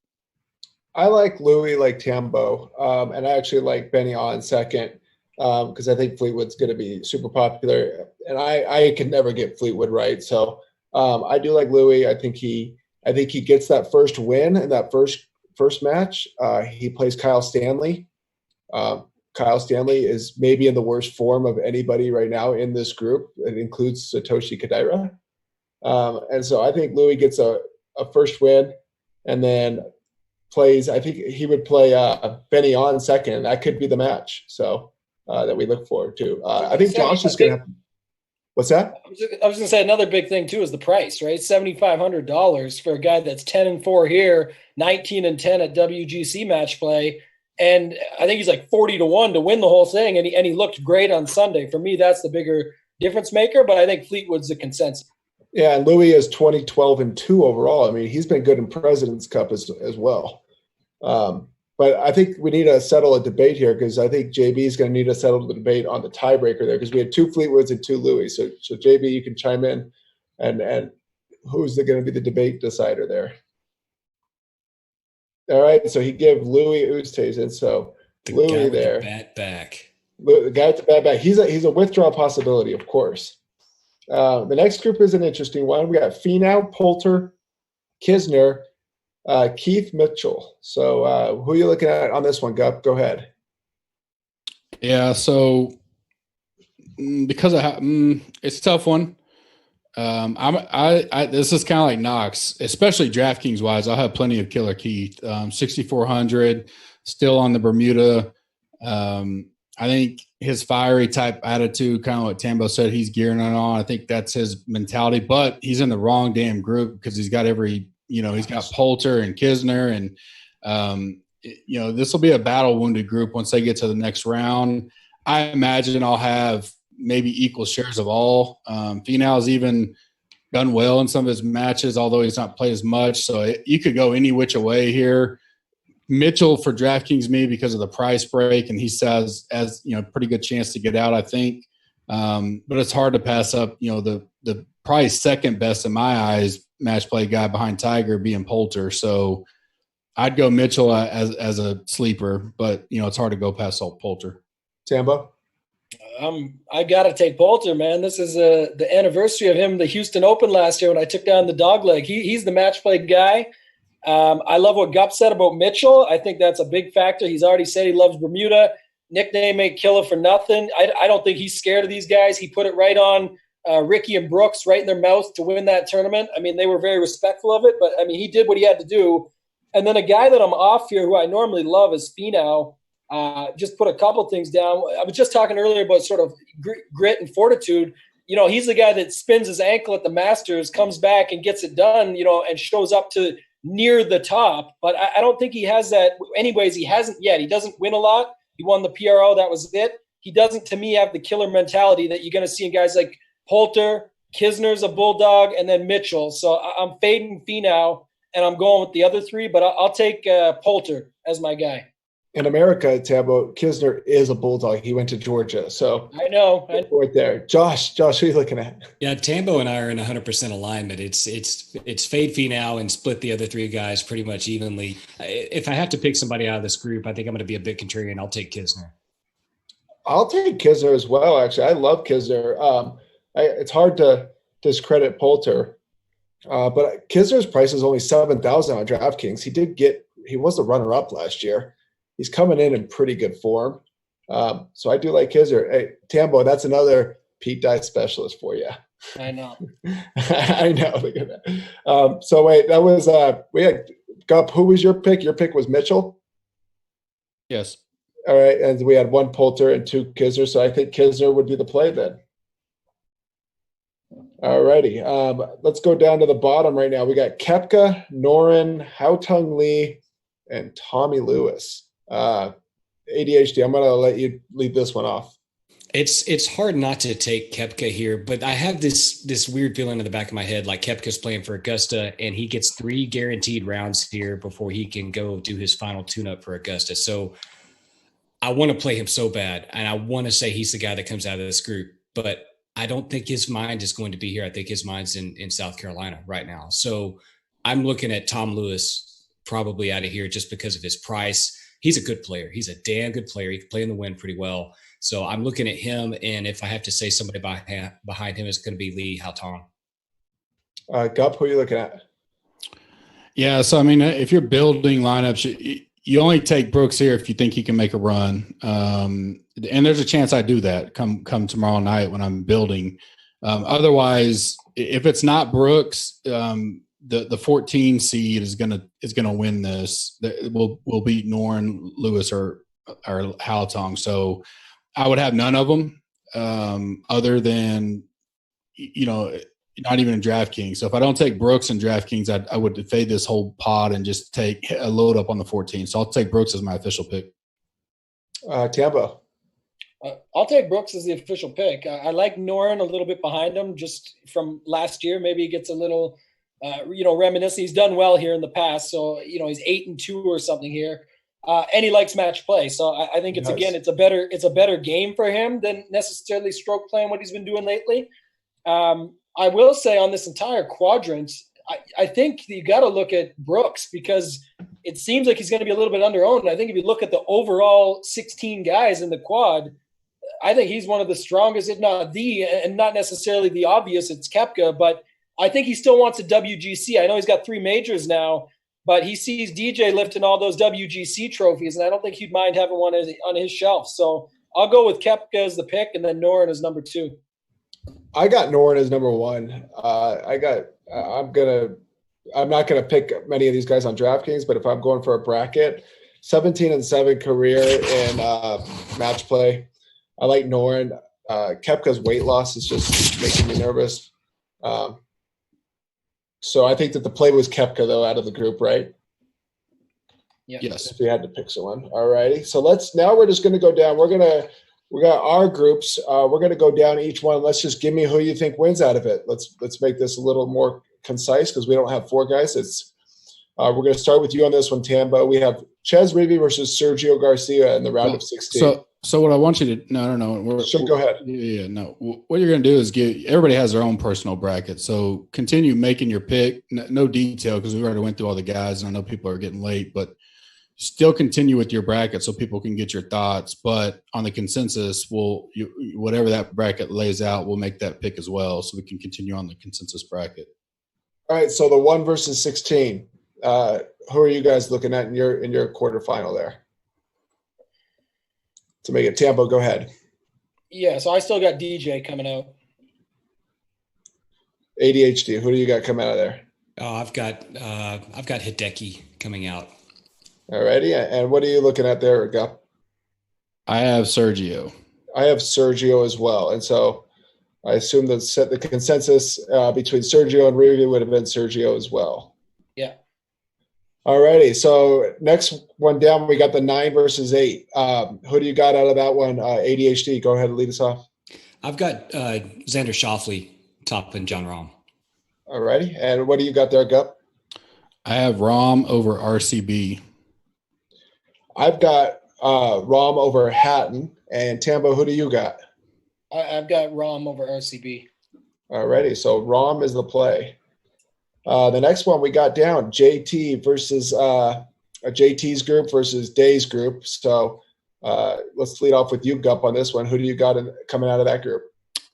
Speaker 7: I like Louis, like Tambo, and I actually like Benion second because I think Fleetwood's going to be super popular, and I can never get Fleetwood right. So I do like Louis. I think he gets that first win in that first match. He plays Kyle Stanley. Kyle Stanley is maybe in the worst form of anybody right now in this group. It includes Satoshi Kodaira. And so I think Louis gets a first win and then plays. I think he would play Benion second. That could be the match. So that we look forward to. I think Josh is going to have. What's that?
Speaker 9: I was going to say another big thing too is the price, right? $7,500 for a guy that's 10-4 here, 19-10 at WGC match play. And I think he's like 40-1 to win the whole thing. And he looked great on Sunday. For me, that's the bigger difference maker, but I think Fleetwood's the consensus.
Speaker 7: Yeah, and Louis is 20-12-2 overall. I mean, he's been good in President's Cup as well. But I think we need to settle a debate here because I think JB is going to need to settle the debate on the tiebreaker there because we had 2 Fleetwoods and 2 Louis. So JB, you can chime in and who's going to be the debate decider there? All right, so he gave Louis Oosthuizen. So
Speaker 10: the
Speaker 7: Louis
Speaker 10: guy with
Speaker 7: there,
Speaker 10: the bat back.
Speaker 7: The guy with the bat back. He's a withdrawal possibility, of course. The next group is an interesting one. We got Finau, Poulter, Kisner, Keith Mitchell. So who are you looking at on this one, Gup? Go ahead.
Speaker 8: Yeah, so because it's a tough one. This is kind of like Knox, especially DraftKings wise. I'll have plenty of Killer Keith. 6,400, still on the Bermuda. I think his fiery type attitude, kind of what Tambo said, he's gearing on. I think that's his mentality, but he's in the wrong damn group because he's got he's got Poulter and Kisner, and this will be a battle wounded group once they get to the next round. I imagine I'll have maybe equal shares of all. Finau's even done well in some of his matches, although he's not played as much. So you could go any which way here. Mitchell for DraftKings me because of the price break, and he says as pretty good chance to get out, I think. But it's hard to pass up. The probably second best in my eyes match play guy behind Tiger being Poulter. So I'd go Mitchell as a sleeper, but it's hard to go past Poulter.
Speaker 7: Tambo?
Speaker 9: I got to take Poulter, man. This is the anniversary of him, the Houston Open last year when I took down the dog leg. He's the match play guy. I love what Gup said about Mitchell. I think that's a big factor. He's already said he loves Bermuda. Nickname ain't killer for nothing. I don't think he's scared of these guys. He put it right on Ricky and Brooks right in their mouth to win that tournament. I mean, they were very respectful of it, but I mean, he did what he had to do. And then a guy that I'm off here who I normally love is Finau. Just put a couple things down. I was just talking earlier about sort of grit and fortitude. He's the guy that spins his ankle at the Masters, comes back and gets it done, and shows up to near the top. But I don't think he has that. Anyways, he hasn't yet. He doesn't win a lot. He won the PRO. That was it. He doesn't, to me, have the killer mentality that you're going to see in guys like Poulter, Kisner's a bulldog, and then Mitchell. So I'm fading Finau, and I'm going with the other 3, but I'll take Poulter as my guy.
Speaker 7: In America, Tambo, Kisner is a bulldog. He went to Georgia. So
Speaker 9: I know.
Speaker 7: Right there. Josh, who are you looking at?
Speaker 10: Yeah, Tambo and I are in 100% alignment. It's fade Finau and split the other 3 guys pretty much evenly. If I have to pick somebody out of this group, I think I'm going to be a bit contrarian. I'll take Kisner.
Speaker 7: I'll take Kisner as well, actually. I love Kisner. It's hard to discredit Poulter. But Kisner's price is only $7,000 on DraftKings. He was the runner-up last year. He's coming in pretty good form. So I do like Kisner. Hey, Tambo, that's another Pete Dye specialist for you.
Speaker 9: I know.
Speaker 7: I know. Look at that. So wait, that was we had Gup. Who was your pick? Your pick was Mitchell?
Speaker 8: Yes.
Speaker 7: All right. And we had 1 Poulter and 2 Kisner. So I think Kisner would be the play then. All righty. Let's go down to the bottom right now. We got Koepka, Noren, Haotong Lee, and Tommy Lewis. ADHD, I'm going to let you lead this one off.
Speaker 10: It's hard not to take Koepka here, but I have this weird feeling in the back of my head, like Koepka's playing for Augusta, and he gets 3 guaranteed rounds here before he can go do his final tune-up for Augusta. So I want to play him so bad, and I want to say he's the guy that comes out of this group, but I don't think his mind is going to be here. I think his mind's in South Carolina right now. So I'm looking at Tom Lewis probably out of here just because of his price. He's a good player. He's a damn good player. He can play in the wind pretty well. So I'm looking at him, and if I have to say somebody behind him, it's going to be Lee Haotong.
Speaker 7: Gup, who are you looking at?
Speaker 8: Yeah, so I mean, if you're building lineups, you only take Brooks here if you think he can make a run. And there's a chance I do that come tomorrow night when I'm building. Otherwise, if it's not Brooks, the 14 seed is gonna win this. We'll beat Noren, Lewis, or Haotong. So I would have none of them other than, not even in DraftKings. So if I don't take Brooks in DraftKings, I would fade this whole pod and just take a load up on the 14. So I'll take Brooks as my official pick.
Speaker 7: Tambo.
Speaker 9: I'll take Brooks as the official pick. I like Noren a little bit behind him just from last year. Maybe he gets a little, reminiscent. He's done well here in the past. So, he's 8-2 or something here. And he likes match play. So I think it's a better game for him than necessarily stroke playing what he's been doing lately. I will say on this entire quadrant, I think you got to look at Brooks because it seems like he's going to be a little bit under-owned. I think if you look at the overall 16 guys in the quad, I think he's one of the strongest, if not and not necessarily the obvious, it's Koepka, but I think he still wants a WGC. I know he's got 3 majors now, but he sees DJ lifting all those WGC trophies, and I don't think he'd mind having one on his shelf. So I'll go with Koepka as the pick and then Noren as number 2.
Speaker 7: I got Noren as number 1. I'm not gonna pick many of these guys on DraftKings, but if I'm going for a bracket, 17-7 career in match play, I like Noren. Koepka's weight loss is just making me nervous. So I think that the play was Koepka though out of the group, right?
Speaker 9: Yeah.
Speaker 8: Yes.
Speaker 7: If we had to pick someone. All righty. So we're just gonna go down. We got our groups. We're going to go down each one. Let's just give me who you think wins out of it. Let's make this a little more concise because we don't have 4 guys. We're going to start with you on this one, Tambo. We have Ches Ruvy versus Sergio Garcia in the round of 16.
Speaker 8: So what I want you to no.
Speaker 7: Sure, go ahead.
Speaker 8: Yeah, no. What you're going to do is everybody has their own personal bracket. So continue making your pick. No detail because we already went through all the guys, and I know people are getting late, but still continue with your bracket so people can get your thoughts. But on the consensus, whatever that bracket lays out, we'll make that pick as well so we can continue on the consensus bracket.
Speaker 7: All right, so the 1 versus 16. Who are you guys looking at in your quarterfinal there? To make it Tambo, go ahead.
Speaker 9: Yeah, so I still got DJ coming out.
Speaker 7: ADHD, who do you got coming out of there?
Speaker 10: Oh, I've got Hideki coming out.
Speaker 7: All righty, and what are you looking at there, Gup?
Speaker 8: I have Sergio.
Speaker 7: I have Sergio as well, and so I assume that the consensus between Sergio and Ruvy would have been Sergio as well.
Speaker 9: Yeah.
Speaker 7: All righty, so next one down, we got the 9 versus 8. Who do you got out of that one? ADHD, go ahead and lead us off.
Speaker 10: I've got Xander Schauffele topping John Rahm.
Speaker 7: All righty, and what do you got there, Gup?
Speaker 8: I have Rahm over RCB.
Speaker 7: I've got Rahm over Hatton. And Tambo, who do you got?
Speaker 9: I've got Rahm over RCB.
Speaker 7: All righty, so Rahm is the play. The next one we got down, JT versus JT's group versus Day's group. So let's lead off with you, Gup, on this one. Who do you got coming out of that group?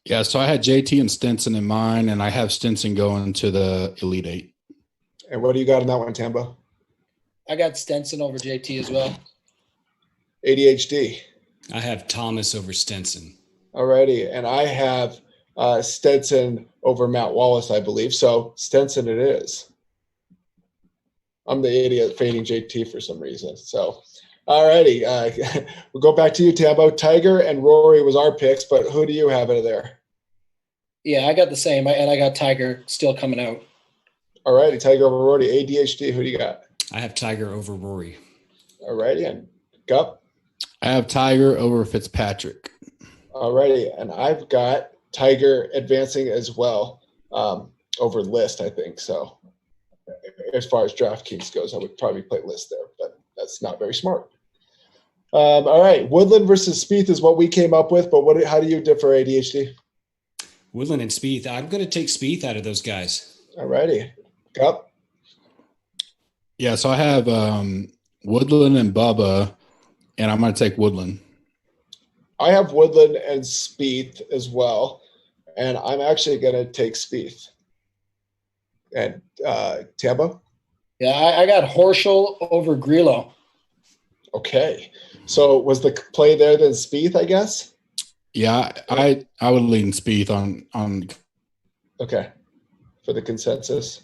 Speaker 8: Yeah, so I had JT and Stenson in mind, and I have Stenson going to the Elite 8.
Speaker 7: And what do you got in that one, Tambo?
Speaker 9: I got Stenson over JT as well.
Speaker 7: ADHD.
Speaker 10: I have Thomas over Stenson.
Speaker 7: All righty, and I have Stenson over Matt Wallace, I believe. So Stenson it is. I'm the idiot fading JT for some reason. So, all righty. We'll go back to you, Tambo. Tiger and Rory was our picks, but who do you have out of there?
Speaker 9: Yeah, I got the same, and I got Tiger still coming out.
Speaker 7: All righty, Tiger over Rory. ADHD, who do you got?
Speaker 10: I have Tiger over Rory.
Speaker 7: Alrighty, and Gup.
Speaker 8: I have Tiger over Fitzpatrick.
Speaker 7: Alrighty, and I've got Tiger advancing as well over List, I think. So as far as DraftKings goes, I would probably play List there, but that's not very smart. All right, Woodland versus Spieth is what we came up with, but how do you differ, ADHD?
Speaker 10: Woodland and Spieth. I'm going to take Spieth out of those guys.
Speaker 7: Alrighty, Gup.
Speaker 8: Yeah, so I have Woodland and Bubba, and I'm going to take Woodland.
Speaker 7: I have Woodland and Spieth as well, and I'm actually going to take Spieth. And Tambo?
Speaker 9: Yeah, I got Horschel over Grillo.
Speaker 7: Okay. So was the play there then Spieth, I guess?
Speaker 8: Yeah, I would lean Spieth on.
Speaker 7: Okay. For the consensus.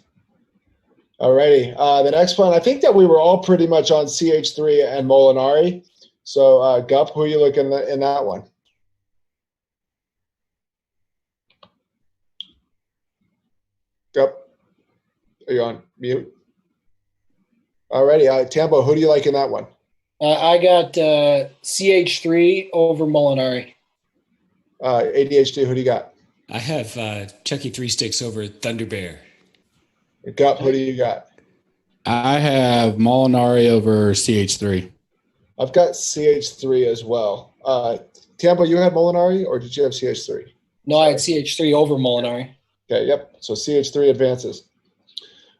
Speaker 7: Alrighty. The next one, I think that we were all pretty much on CH3 and Molinari. So, Gup, who are you looking at in that one? Gup, are you on mute? Alrighty. Tambo, who do you like in that one?
Speaker 9: I got CH3 over Molinari.
Speaker 7: ADHD, who do you got?
Speaker 10: I have Chucky Three Sticks over Thunder Bear.
Speaker 7: Gup, who do you got?
Speaker 8: I have Molinari over CH3.
Speaker 7: I've got CH3 as well. Tambo, you had Molinari, or did you have CH3?
Speaker 9: No, I had CH3 over Molinari.
Speaker 7: Okay, yep. So CH3 advances.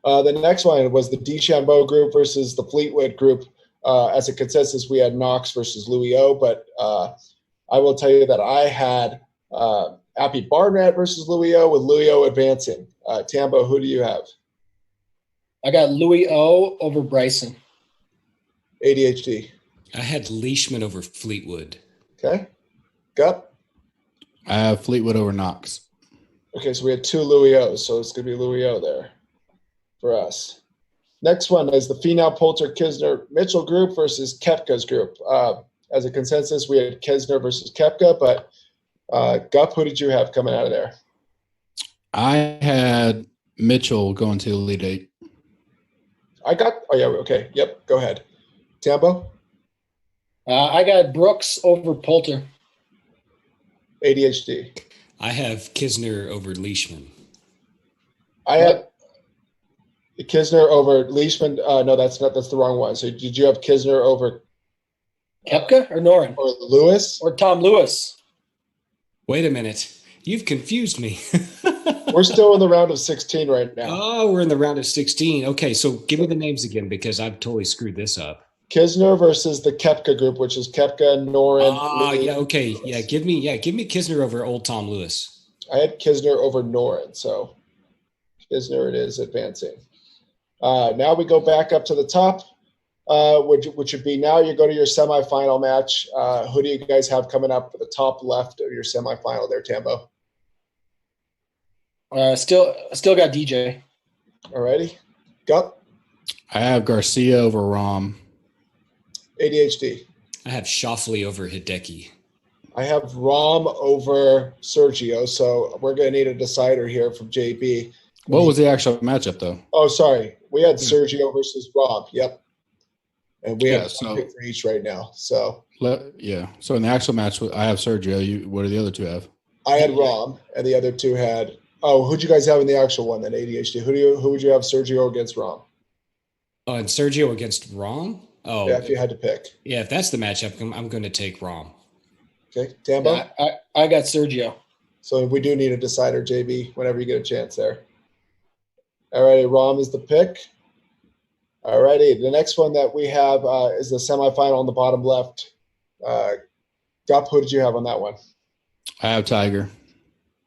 Speaker 7: The next one was the DeChambeau group versus the Fleetwood group. As a consensus, we had Knox versus Louis O, but I will tell you that I had Appy Barnett versus Louis O, with Louis O advancing. Tambo, who do you have?
Speaker 9: I got Louis O over Bryson.
Speaker 7: ADHD.
Speaker 10: I had Leishman over Fleetwood.
Speaker 7: Okay. Gup?
Speaker 8: I have Fleetwood over Knox.
Speaker 7: Okay, so we had two Louis O's, so it's going to be Louis O there for us. Next one is the Finau, Poulter, Kisner, Mitchell group versus Koepka's group. As a consensus, we had Kisner versus Koepka, but Gup, who did you have coming out of there?
Speaker 8: I had Mitchell going to Elite Eight.
Speaker 7: Okay, yep, go ahead. Tambo?
Speaker 9: I got Brooks over Poulter.
Speaker 7: ADHD.
Speaker 10: I have Kisner over Leishman.
Speaker 7: I had Kisner over Leishman. No, that's the wrong one. So did you have Kisner over
Speaker 9: Koepka or Noren?
Speaker 7: Or Lewis?
Speaker 9: Or Tom Lewis?
Speaker 10: Wait a minute. You've confused me.
Speaker 7: We're still in the round of 16 right now.
Speaker 10: Oh, we're in the round of 16. Okay, so give me the names again because I've totally screwed this up.
Speaker 7: Kisner versus the Koepka group, which is Koepka, Noren.
Speaker 10: Oh, yeah, okay. Yeah, give me Kisner over old Tom Lewis.
Speaker 7: I had Kisner over Noren, so Kisner it is advancing. Now we go back up to the top, which would be now you go to your semifinal match. Who do you guys have coming up at the top left of your semifinal there, Tambo?
Speaker 9: Still got DJ.
Speaker 7: Alrighty. Gup?
Speaker 8: I have Garcia over Rahm.
Speaker 7: ADHD.
Speaker 10: I have Schauffele over Hideki.
Speaker 7: I have Rahm over Sergio, so we're going to need a decider here from JB.
Speaker 8: What was the actual matchup, though?
Speaker 7: Oh, sorry. We had Sergio versus Rahm. Yep. And we have
Speaker 8: so
Speaker 7: pick for each right now. So
Speaker 8: So in the actual match, I have Sergio. What do the other two have?
Speaker 7: I had Rahm, and the other two had. Oh, who'd you guys have in the actual one then? ADHD. Who would you have Sergio against Rahm?
Speaker 10: Oh, and Sergio against Rahm? Oh,
Speaker 7: yeah. If you had to pick.
Speaker 10: Yeah, if that's the matchup, I'm going to take Rahm.
Speaker 7: Okay, Tambo.
Speaker 9: Yeah, I got Sergio.
Speaker 7: So we do need a decider, JB. Whenever you get a chance there. All righty, Rahm is the pick. All righty, the next one that we have is the semifinal on the bottom left. Gup, who did you have on that one?
Speaker 8: I have Tiger.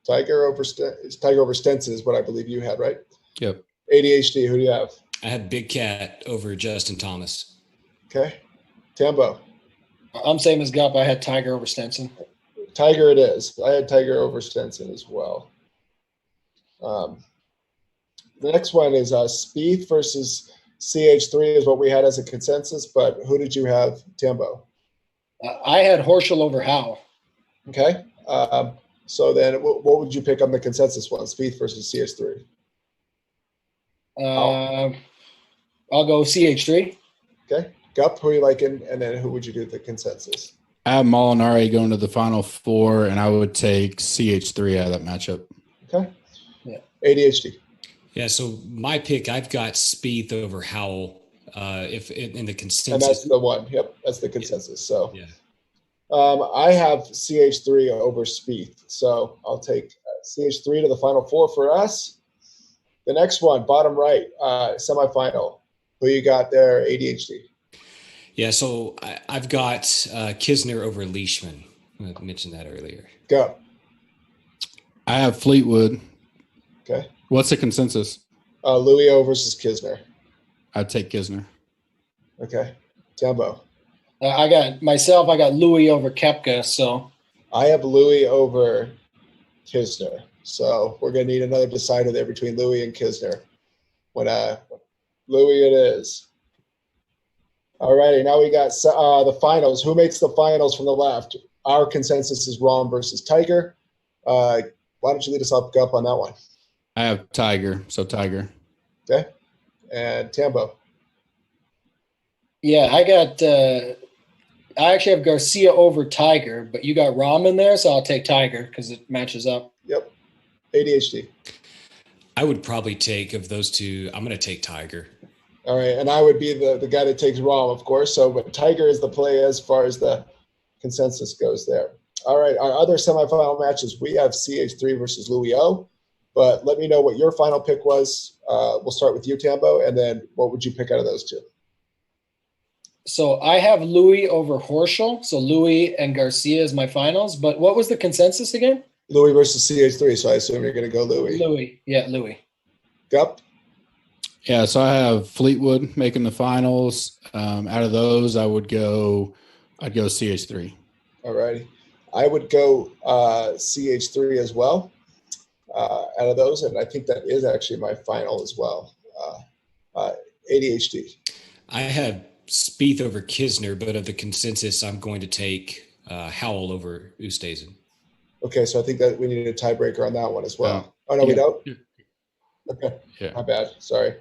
Speaker 7: Tiger over Stenson is what I believe you had, right?
Speaker 8: Yep.
Speaker 7: ADHD, who do you have?
Speaker 10: I had Big Cat over Justin Thomas.
Speaker 7: Okay. Tambo.
Speaker 9: I'm same as Gup. I had Tiger over Stenson.
Speaker 7: Tiger it is. I had Tiger over Stenson as well. The next one is Spieth versus CH3 is what we had as a consensus, but who did you have, Tambo?
Speaker 9: I had Horschel over Howe.
Speaker 7: Okay. So then what would you pick on the consensus one, Spieth versus CH3?
Speaker 9: I'll go CH3.
Speaker 7: Okay. Gup, who are you liking? And then who would you do the consensus?
Speaker 8: I have Molinari going to the Final Four, and I would take CH3 out of that matchup.
Speaker 7: Okay.
Speaker 9: Yeah.
Speaker 7: ADHD.
Speaker 10: Yeah, so my pick, I've got Spieth over Howell. If in the consensus,
Speaker 7: And that's the one. Yep, that's the consensus. So
Speaker 10: yeah.
Speaker 7: I have CH3 over Spieth. So I'll take CH3 to the Final Four for us. The next one, bottom right, semifinal. Who you got there, ADHD?
Speaker 10: Yeah, so I've got Kisner over Leishman. I mentioned that earlier.
Speaker 7: Go.
Speaker 8: I have Fleetwood.
Speaker 7: Okay.
Speaker 8: What's the consensus?
Speaker 7: Louis O versus Kisner.
Speaker 8: I'd take Kisner.
Speaker 7: Okay. Tambo.
Speaker 9: I got Louis over Koepka, so
Speaker 7: I have Louis over Kisner. So we're going to need another decider there between Louis and Kisner. When Louis it is. All righty. Now we got the finals. Who makes the finals from the left? Our consensus is Rahm versus Tiger. Why don't you lead us up on that one?
Speaker 8: I have Tiger, so Tiger.
Speaker 7: Okay. And Tambo.
Speaker 9: yeah, I actually have Garcia over Tiger, but you got Rahm in there, so I'll take Tiger because it matches up.
Speaker 7: Yep. ADHD.
Speaker 10: I would probably take, of those two, I'm going to take Tiger.
Speaker 7: All right. And I would be the guy that takes Rahm, of course. So, but Tiger is the play as far as the consensus goes there. All right. Our other semifinal matches, we have CH3 versus Louis O. But let me know what your final pick was. We'll start with you, Tambo, and then what would you pick out of those two?
Speaker 9: So I have Louis over Horschel. So Louis and Garcia is my finals. But what was the consensus again?
Speaker 7: Louis versus CH3, so I assume you're going to go Louis.
Speaker 9: Louis. Yeah, Louis.
Speaker 7: Gup?
Speaker 8: Yeah, so I have Fleetwood making the finals. Out of those, I'd go CH3.
Speaker 7: All righty. I would go CH3 as well out of those, and I think that is actually my final as well. ADHD.
Speaker 10: I have Spieth over Kisner, but of the consensus, I'm going to take Howell over Oosthuizen.
Speaker 7: Okay, so I think that we need a tiebreaker on that one as well.
Speaker 8: Oh,
Speaker 7: no,
Speaker 8: yeah.
Speaker 7: we don't? Okay,
Speaker 8: Yeah.
Speaker 7: my bad. Sorry.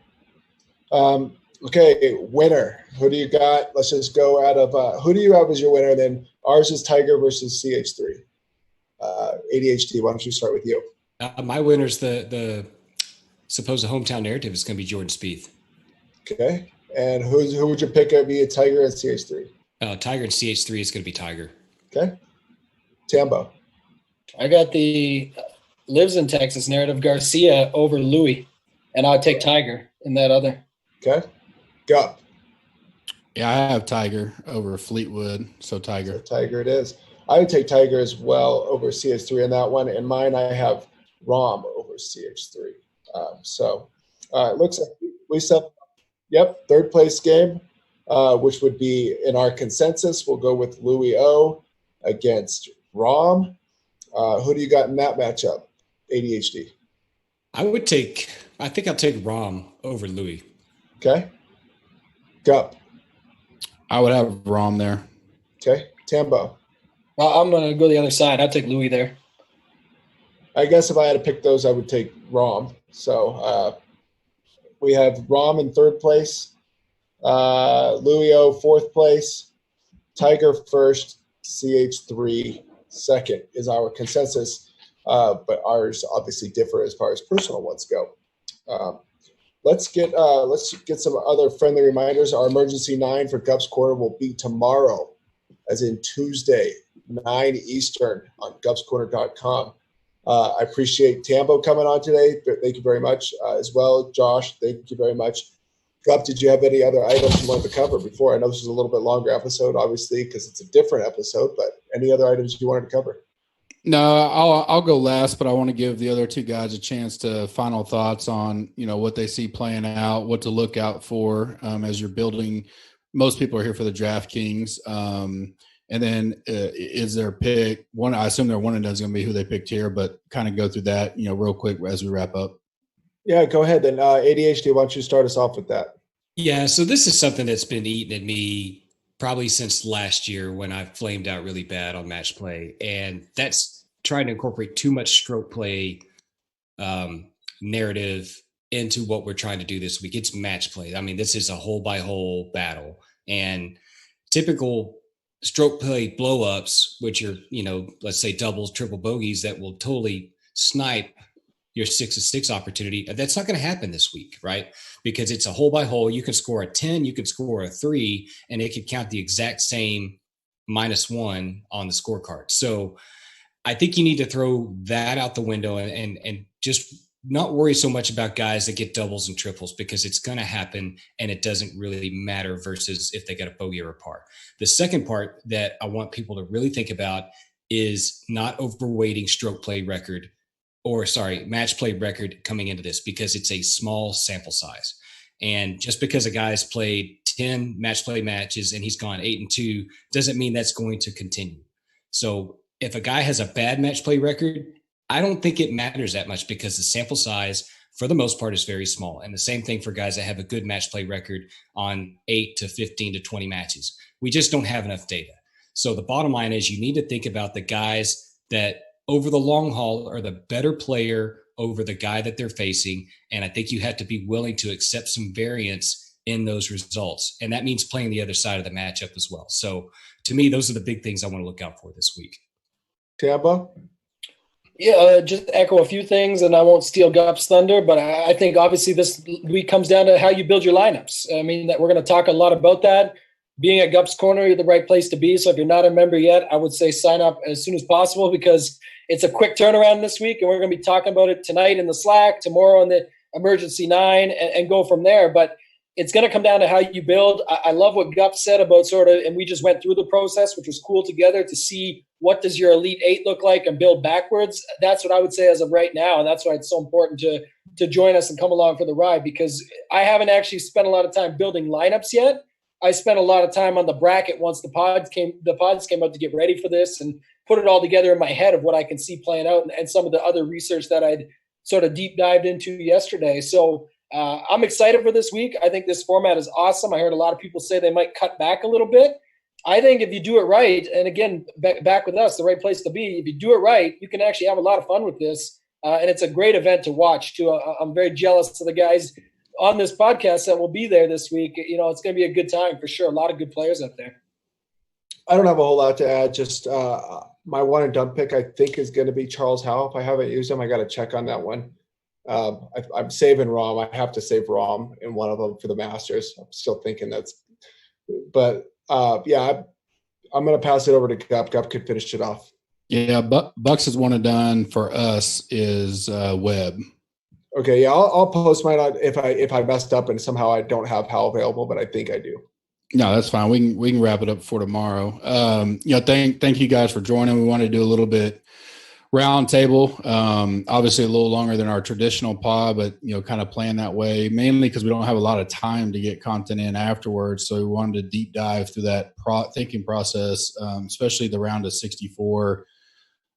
Speaker 7: Okay, winner. Who do you got? Let's just go out of who do you have as your winner? Then ours is Tiger versus CH3. ADHD, why don't you start with you?
Speaker 10: My winner's the supposed hometown narrative is going to be Jordan Spieth.
Speaker 7: Okay, and who would you pick be a Tiger and CH3?
Speaker 10: Tiger and CH3 is going to be Tiger.
Speaker 7: Okay, Tambo.
Speaker 9: I got the lives in Texas narrative Garcia over Louis, and I'll take Tiger in that other.
Speaker 7: Okay, Gup.
Speaker 8: Yeah, I have Tiger over Fleetwood, so Tiger.
Speaker 7: So Tiger it is. I would take Tiger as well over CH3 in that one, and mine I have Rahm over CH3. It looks like we set. Yep, third place game, which would be in our consensus. We'll go with Louis O against Rahm. Who do you got in that matchup? ADHD.
Speaker 10: I think I'll take Rahm over Louis.
Speaker 7: Okay. Gup.
Speaker 8: I would have Rahm there.
Speaker 7: Okay. Tambo.
Speaker 9: I'm going to go the other side. I'll take Louis there.
Speaker 7: I guess if I had to pick those, I would take Rahm. So we have Rahm in third place, Louis O fourth place, Tiger first, CH3 second is our consensus, but ours obviously differ as far as personal ones go. Let's get some other friendly reminders. Our emergency 9 for Gup's Corner will be tomorrow, as in Tuesday, 9 Eastern on gupscorner.com. I appreciate Tambo coming on today. Thank you very much. As well, Josh, thank you very much. Gup, did you have any other items you wanted to cover before? I know this was a little bit longer episode, obviously, because it's a different episode, but any other items you wanted to cover?
Speaker 8: No, I'll go last, but I want to give the other two guys a chance to final thoughts on, what they see playing out, what to look out for as you're building. Most people are here for the DraftKings. And then is their pick one? I assume their one and done is going to be who they picked here, but kind of go through that, real quick as we wrap up.
Speaker 7: Yeah, go ahead then. ADHD, why don't you start us off with that?
Speaker 10: Yeah, so this is something that's been eating at me probably since last year when I flamed out really bad on match play. And that's trying to incorporate too much stroke play narrative into what we're trying to do this week. It's match play. I mean, this is a hole by hole battle. And typical stroke play blowups, which are, let's say doubles, triple bogeys that will totally snipe your 6-6 opportunity. That's not going to happen this week, right? Because it's a hole by hole. You can score a 10, you can score a 3, and it could count the exact same -1 on the scorecard. So I think you need to throw that out the window and just not worry so much about guys that get doubles and triples, because it's going to happen and it doesn't really matter versus if they got a bogey or a par. The second part that I want people to really think about is not overweighting stroke play record match play record coming into this, because it's a small sample size. And just because a guy's played 10 match play matches and he's gone 8-2 doesn't mean that's going to continue. So if a guy has a bad match play record, I don't think it matters that much, because the sample size for the most part is very small. And the same thing for guys that have a good match play record on 8 to 15 to 20 matches. We just don't have enough data. So the bottom line is you need to think about the guys that over the long haul are the better player over the guy that they're facing. And I think you have to be willing to accept some variance in those results. And that means playing the other side of the matchup as well. So to me, those are the big things I want to look out for this week.
Speaker 7: Tambo?
Speaker 9: Yeah, just echo a few things, and I won't steal Gup's thunder, but I think obviously this week comes down to how you build your lineups. I mean, that we're going to talk a lot about that. Being at Gup's Corner, you're the right place to be. So if you're not a member yet, I would say sign up as soon as possible, because it's a quick turnaround this week, and we're going to be talking about it tonight in the Slack, tomorrow on the Emergency 9, and go from there. But it's going to come down to how you build. I love what Gup said about and we just went through the process, which was cool together, to see what does your Elite 8 look like and build backwards. That's what I would say as of right now, and that's why it's so important to join us and come along for the ride, because I haven't actually spent a lot of time building lineups yet. I spent a lot of time on the bracket once the pods came out to get ready for this and put it all together in my head of what I can see playing out, and some of the other research that I'd sort of deep dived into yesterday. So I'm excited for this week. I think this format is awesome. I heard a lot of people say they might cut back a little bit. I think if you do it right, and again, back with us, the right place to be, if you do it right, you can actually have a lot of fun with this. And it's a great event to watch too. I'm very jealous of the guys on this podcast that will be there this week. It's going to be a good time for sure. A lot of good players out there.
Speaker 7: I don't have a whole lot to add. Just my one and done pick, I think, is going to be Charles Howell. If I haven't used him, I got to check on that one. I'm saving Rom. I have to save Rom in one of them for the Masters. I'm still thinking but yeah, I'm going to pass it over to Gup. Gup could finish it off.
Speaker 8: Yeah, Bucks is one and done for us is Webb.
Speaker 7: Okay, yeah, I'll post mine on if I messed up and somehow I don't have Hal available, but I think I do.
Speaker 8: No, that's fine. We can wrap it up for tomorrow. Thank you guys for joining. We wanted to do a little bit round table, obviously a little longer than our traditional pod, but kind of playing that way, mainly because we don't have a lot of time to get content in afterwards. So we wanted to deep dive through that thinking process, especially the round of 64.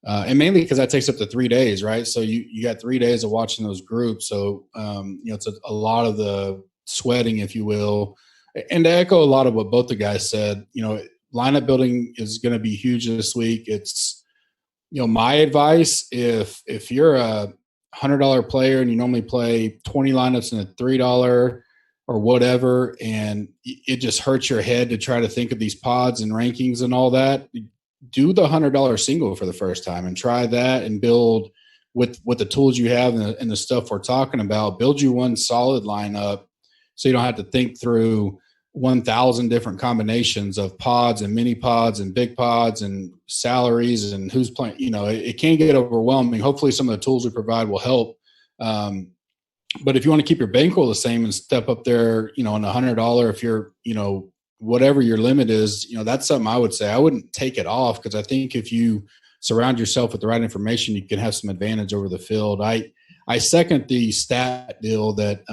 Speaker 8: And mainly because that takes up to 3 days, right? So you got 3 days of watching those groups. So, it's a lot of the sweating, if you will. And to echo a lot of what both the guys said, lineup building is going to be huge this week. It's, my advice, if you're a $100 player and you normally play 20 lineups in a $3 or whatever, and it just hurts your head to try to think of these pods and rankings and all that, do the $100 single for the first time and try that and build with the tools you have and the stuff we're talking about. Build you one solid lineup so you don't have to think through 1,000 different combinations of pods and mini pods and big pods and salaries and who's playing. It can get overwhelming. Hopefully some of the tools we provide will help. But if you want to keep your bankroll the same and step up there, on $100, if you're, whatever your limit is, that's something I would say. I wouldn't take it off, because I think if you surround yourself with the right information, you can have some advantage over the field. I second the stat deal that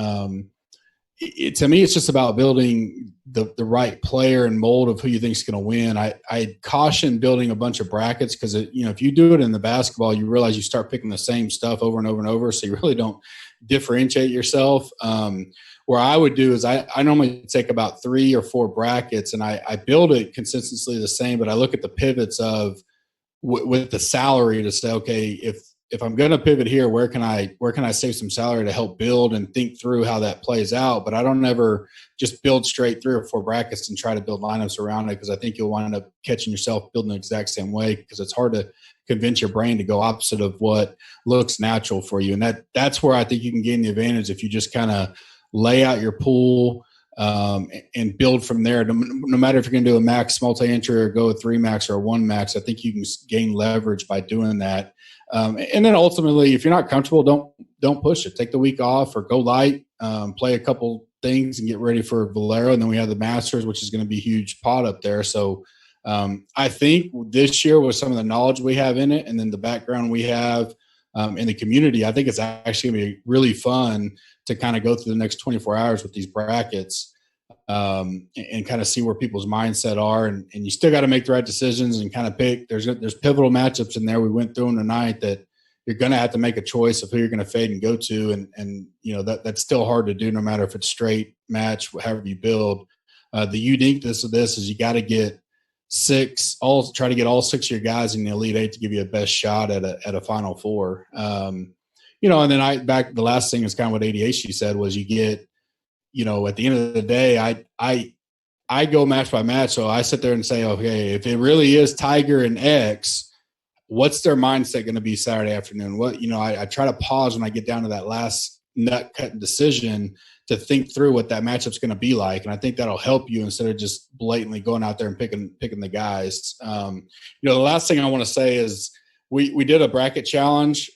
Speaker 8: to me, it's just about building the right player and mold of who you think is going to win. I caution building a bunch of brackets, because if you do it in the basketball, you realize you start picking the same stuff over and over and over, so you really don't differentiate yourself. Where I would do is I normally take about 3 or 4 brackets, and I build it consistently the same, but I look at the pivots of with the salary to say, okay, if if I'm going to pivot here, where can I save some salary to help build and think through how that plays out? But I don't ever just build straight 3 or 4 brackets and try to build lineups around it, because I think you'll wind up catching yourself building the exact same way, because it's hard to convince your brain to go opposite of what looks natural for you. And that's where I think you can gain the advantage if you just kind of lay out your pool and build from there. No matter if you're going to do a max multi-entry or go with 3 max or a 1 max, I think you can gain leverage by doing that. And then ultimately, if you're not comfortable, don't push it. Take the week off or go light, play a couple things and get ready for Valero. And then we have the Masters, which is going to be a huge pot up there. So I think this year, with some of the knowledge we have in it and then the background we have in the community, I think it's actually going to be really fun to kind of go through the next 24 hours with these brackets and kind of see where people's mindset are. And you still got to make the right decisions and kind of pick. There's pivotal matchups in there. We went through them tonight that you're going to have to make a choice of who you're going to fade and go to. And you know, that's still hard to do no matter if it's straight match, however you build. The uniqueness of this is you got to get try to get all 6 of your guys in the Elite 8 to give you a best shot at a Final Four. You know, and then the last thing is kind of what ADHD said was you get, you know, at the end of the day, I go match by match. So I sit there and say, okay, if it really is Tiger and X, what's their mindset going to be Saturday afternoon? What, you know, I try to pause when I get down to that last nut cutting decision to think through what that matchup's going to be like. And I think that'll help you instead of just blatantly going out there and picking the guys. You know, the last thing I want to say is we did a bracket challenge.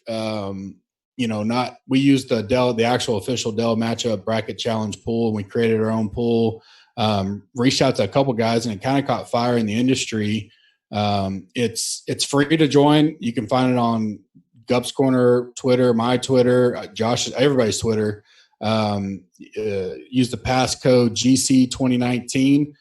Speaker 8: You know, we used the actual official DELL matchup bracket challenge pool, and we created our own pool. Reached out to a couple guys, and it kind of caught fire in the industry. It's free to join. You can find it on Gup's Corner, Twitter, my Twitter, Josh, everybody's Twitter. Use the passcode GC2019.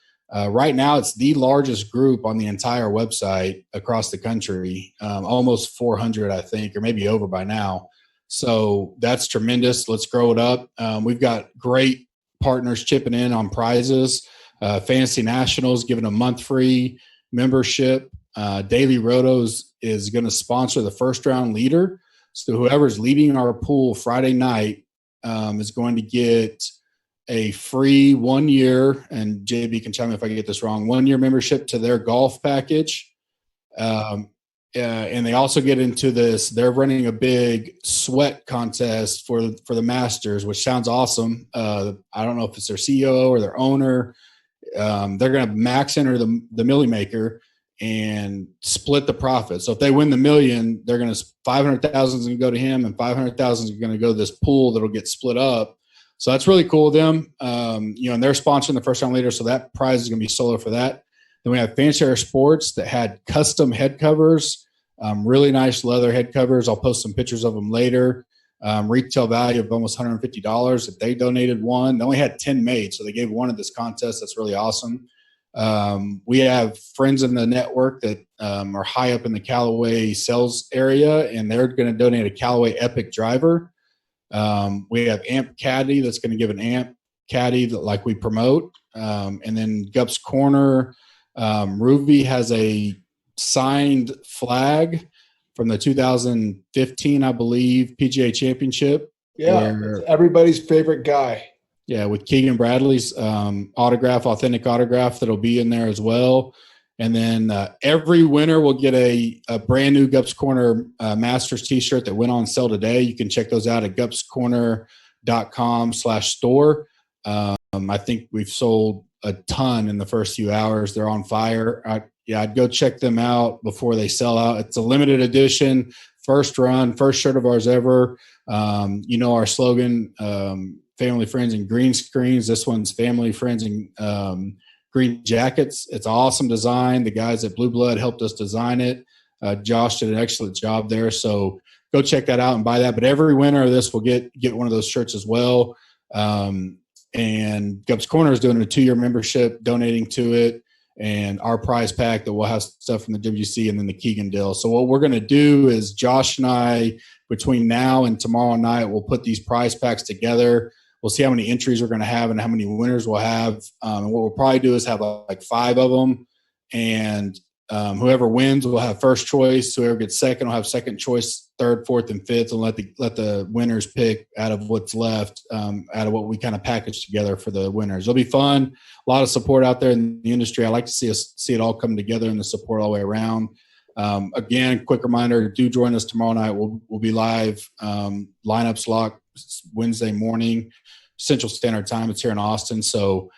Speaker 8: Right now, it's the largest group on the entire website across the country, almost 400, I think, or maybe over by now. So that's tremendous. Let's grow it up. We've got great partners chipping in on prizes. Fantasy Nationals giving a month free membership. Daily Rotos is going to sponsor the first round leader. So whoever's leading our pool Friday night is going to get a free 1 year, and JB can tell me if I get this wrong, 1 year membership to their golf package. And they also get into this. They're running a big sweat contest for the Masters, which sounds awesome. I don't know if it's their CEO or their owner. They're going to max enter the Millie Maker and split the profit. So if they win the million, they're going to 500,000 is going to go to him, and 500,000 is going to go to this pool that'll get split up. So that's really cool of them. You know, and they're sponsoring the first round leader, so that prize is going to be solo for that. Then we have Fancy Air Sports that had custom head covers. Really nice leather head covers. I'll post some pictures of them later. Retail value of almost $150. If they donated one, they only had 10 made, so they gave one at this contest. That's really awesome. We have friends in the network that are high up in the Callaway sales area, and they're going to donate a Callaway Epic driver. We have Amp Caddy that's going to give an Amp Caddy that, like we promote. And then Gup's Corner, Ruvy has a signed flag from the 2015, I believe, PGA Championship.
Speaker 7: Yeah, it's everybody's favorite guy.
Speaker 8: Yeah, with Keegan Bradley's authentic autograph that'll be in there as well. And then every winner will get a brand new Gup's Corner Masters t-shirt that went on sale today. You can check those out at gupscorner.com/store. I think we've sold a ton in the first few hours. They're on fire. I'd go check them out before they sell out. It's a limited edition, first run, first shirt of ours ever. You know our slogan, family, friends, and green screens. This one's family, friends, and green jackets. It's awesome design. The guys at Blue Blood helped us design it. Josh did an excellent job there. So go check that out and buy that. But every winner of this will get one of those shirts as well. And Gup's Corner is doing a 2-year membership, donating to it. And our prize pack that will have stuff from the WC and then the Keegan deal. So what we're going to do is Josh and I, between now and tomorrow night, we'll put these prize packs together. We'll see how many entries we're going to have and how many winners we'll have. And what we'll probably do is have like 5 of them. And Whoever wins will have first choice. Whoever gets second will have second choice, third, fourth, and fifth, and let the winners pick out of what's left, out of what we kind of package together for the winners. It'll be fun. A lot of support out there in the industry. I like to see it all come together and the support all the way around. Again, quick reminder: do join us tomorrow night. We'll be live. Lineups locked Wednesday morning, Central Standard Time. It's here in Austin, so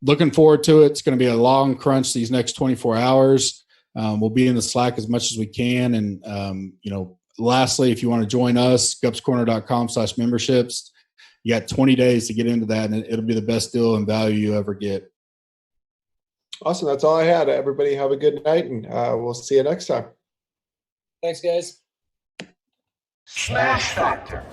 Speaker 8: looking forward to it. It's going to be a long crunch these next 24 hours. We'll be in the Slack as much as we can. And, lastly, if you want to join us, gupscorner.com/memberships. You got 20 days to get into that, and it'll be the best deal and value you ever get.
Speaker 7: Awesome. That's all I had. Everybody have a good night, and we'll see you next time.
Speaker 9: Thanks, guys.
Speaker 2: SmashFactor.